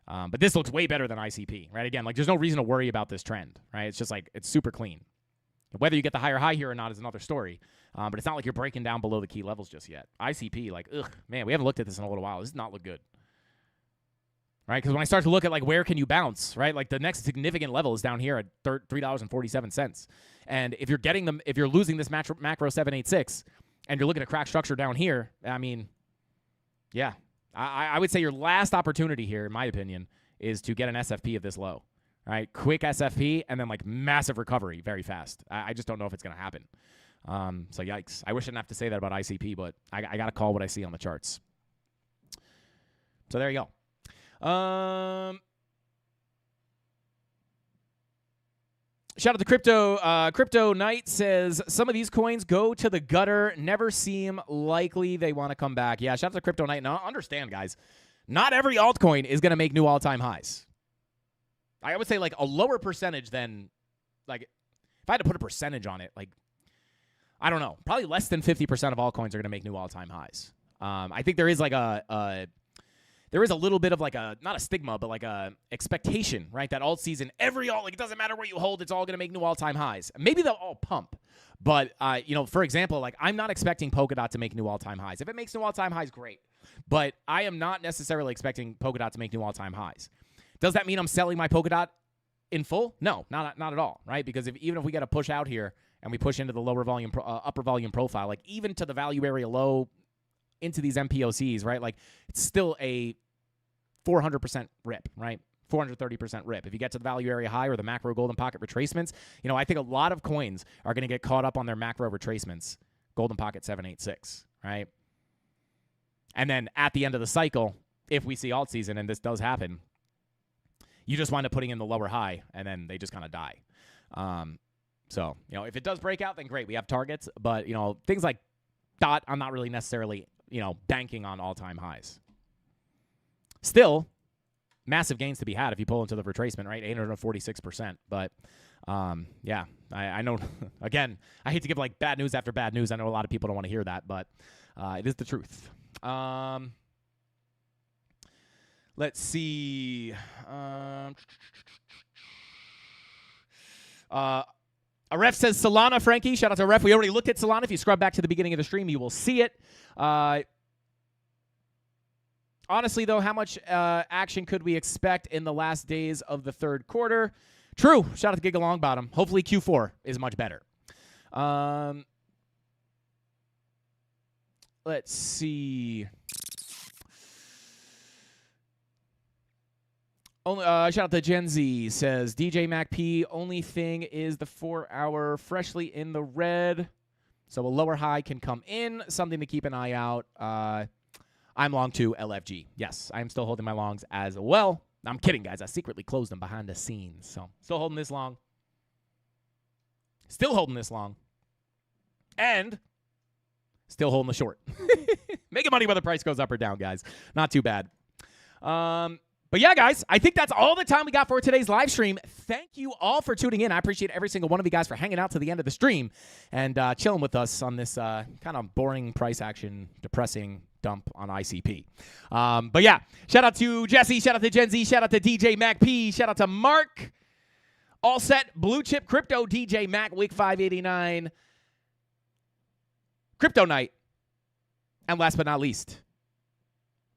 But this looks way better than ICP, right? Again, there's no reason to worry about this trend, right? It's just it's super clean. Whether you get the higher high here or not is another story. But it's not like you're breaking down below the key levels just yet. ICP, ugh, man, we haven't looked at this in a little while. This does not look good, right? Because when I start to look at where can you bounce, right? The next significant level is down here at $3.47. And if you're getting them, if you're losing this macro 786, and you're looking to crack structure down here, I mean, yeah. I would say your last opportunity here, in my opinion, is to get an SFP of this low. Right? Quick SFP and then like massive recovery very fast. I just don't know if it's going to happen. So yikes. I wish I didn't have to say that about ICP, but I got to call what I see on the charts. So there you go. Shout out to Crypto. Crypto Knight says, some of these coins go to the gutter, never seem likely they want to come back. Yeah, shout out to Crypto Knight. Now, understand, guys, not every altcoin is going to make new all-time highs. I would say, like, a lower percentage than, like, if I had to put a percentage on it, like, I don't know, probably less than 50% of altcoins are going to make new all-time highs. I think there is, like, there is a little bit of like a, not a stigma, but like a expectation, right? That alt season, every alt, like it doesn't matter where you hold, it's all going to make new all-time highs. Maybe they'll all pump. But, you know, for example, like I'm not expecting Polkadot to make new all-time highs. If it makes new all-time highs, great. But I am not necessarily expecting Polkadot to make new all-time highs. Does that mean I'm selling my Polkadot in full? No, not at all, right? Because even if we get a push out here and we push into the lower volume, upper volume profile, like even to the value area low, into these MPOCs, right? Like it's still a 400% rip, right? 430% rip. If you get to the value area high or the macro golden pocket retracements, you know, I think a lot of coins are going to get caught up on their macro retracements. Golden pocket 786, right? And then at the end of the cycle, if we see alt season, and this does happen, you just wind up putting in the lower high, and then they just kind of die. So, you know, if it does break out, then great. We have targets. But, you know, things like DOT, I'm not really necessarily, you know, banking on all-time highs. Still, massive gains to be had if you pull into the retracement, right? 846%. But, yeah, I know, again, I hate to give, like, bad news after bad news. I know a lot of people don't want to hear that, but it is the truth. Let's see. A ref says Solana, Frankie. Shout out to Ref. We already looked at Solana. If you scrub back to the beginning of the stream, you will see it. Honestly, though, how much action could we expect in the last days of the third quarter? True. Shout out to Giga Longbottom. Hopefully Q4 is much better. Let's see. Shout out to Gen Z. Says, DJ Mac P, only thing is the 4-hour freshly in the red. So a lower high can come in. Something to keep an eye out. I'm long to LFG. Yes, I'm still holding my longs as well. I'm kidding, guys. I secretly closed them behind the scenes. So still holding this long. Still holding this long. And still holding the short. Making money whether the price goes up or down, guys. Not too bad. But yeah, guys, I think that's all the time we got for today's live stream. Thank you all for tuning in. I appreciate every single one of you guys for hanging out to the end of the stream and chilling with us on this kind of boring price action, depressing dump on ICP. But yeah, shout out to Jesse, shout out to Gen Z, shout out to DJ Mac P, shout out to Mark, All Set, Blue Chip Crypto, DJ Mac, Week 589, Crypto Night, and last but not least,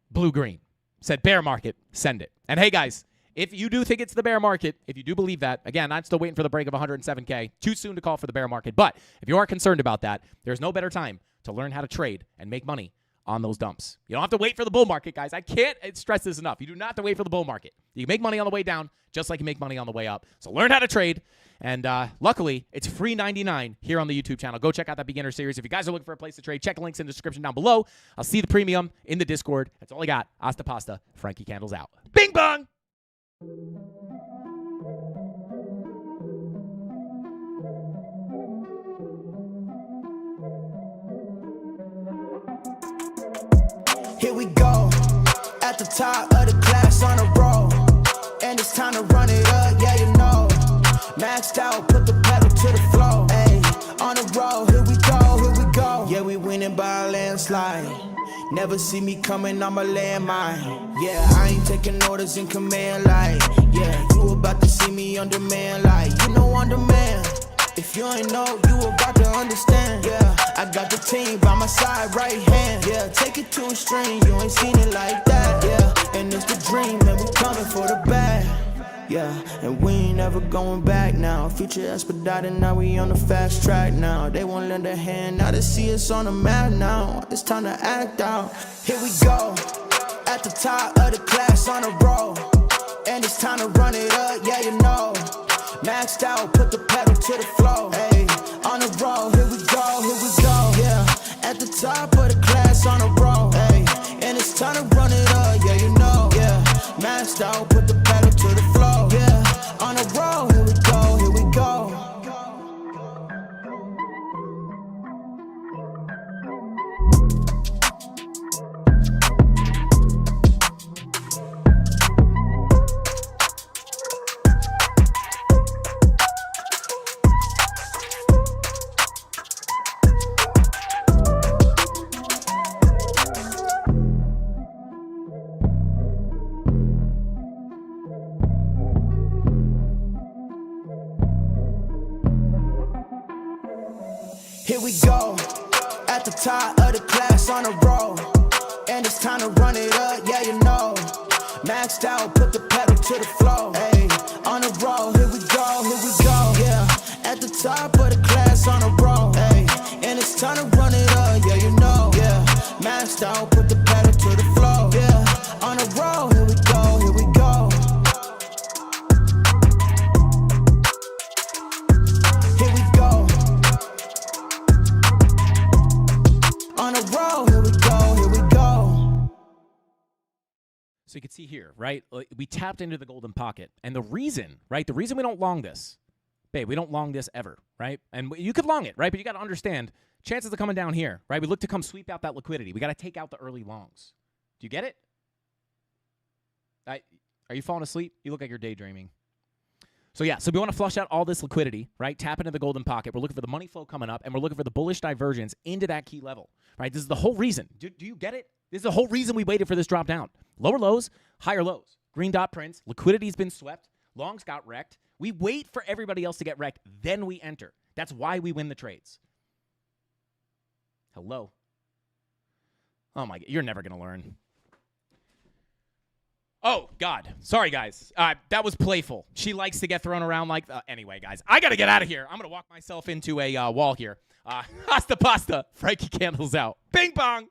Blue Green. Said bear market, send it. And hey, guys, if you do think it's the bear market, if you do believe that, again, I'm still waiting for the break of 107K. Too soon to call for the bear market. But if you are concerned about that, there's no better time to learn how to trade and make money on those dumps. You don't have to wait for the bull market, guys. I can't stress this enough. You do not have to wait for the bull market. You can make money on the way down just like you make money on the way up. So learn how to trade. And luckily, it's free $99 here on the YouTube channel. Go check out that beginner series. If you guys are looking for a place to trade, check the links in the description down below. I'll see the premium in the Discord. That's all I got. Hasta pasta. Frankie Candles out. Bing bong! Here we go, at the top of the class on a roll, and it's time to run it up, yeah you know. Maxed out, put the pedal to the floor, ayy, on the road, here we go. Yeah, we winning by a landslide. Never see me coming, I'm a landmine. Yeah, I ain't taking orders in command, like, yeah, you about to see me on demand, like, you know on demand. If you ain't know, you about to understand. Yeah, I got the team by my side, right hand. Yeah, take it to a string, you ain't seen it like that. Yeah, and it's the dream, and we coming for the bag. Yeah, and we ain't never going back now. Future expedited, now we on the fast track now. They won't lend a hand, now they see us on the map now. It's time to act out. Here we go, at the top of the class on a roll. And it's time to run it up, yeah, you know. Maxed out, put the pedal to the floor. Hey, on the roll, here we go, yeah. At the top of the class on a roll. Hey, and it's time to run it up, yeah, you know. Yeah, maxed out, put the pedal to the floor. Yeah, on the roll, here we go, here we go. Here we go, at the top of the class on a roll. And it's time to run it up, yeah, you know. Maxed out, put the pedal to the floor. Hey, on the roll, here we go, yeah. At the top of the class on a roll. Hey, and it's time to run it up, yeah, you know. Yeah, maxed out, put the pedal to the floor. Yeah, on the roll, here we go, here we go. Here we go. On a roll, here we go, here we go. So you can see here, right? We tapped into the golden pocket. And the reason, right? The reason we don't long this, babe, we don't long this ever, right? And you could long it, right? But you got to understand, chances of coming down here, right? We look to come sweep out that liquidity. We got to take out the early longs. Do you get it? Are you falling asleep? You look like you're daydreaming. So yeah, so we want to flush out all this liquidity, right? Tap into the golden pocket. We're looking for the money flow coming up, and we're looking for the bullish divergence into that key level, right? This is the whole reason. Do you get it? This is the whole reason we waited for this drop down. Lower lows, higher lows. Green dot prints. Liquidity's been swept. Longs got wrecked. We wait for everybody else to get wrecked, then we enter. That's why we win the trades. Hello. Oh my God, you're never going to learn. Oh, God. Sorry, guys. That was playful. She likes to get thrown around like... anyway, guys, I got to get out of here. I'm going to walk myself into a wall here. Hasta pasta. Frankie Candles out. Bing bong.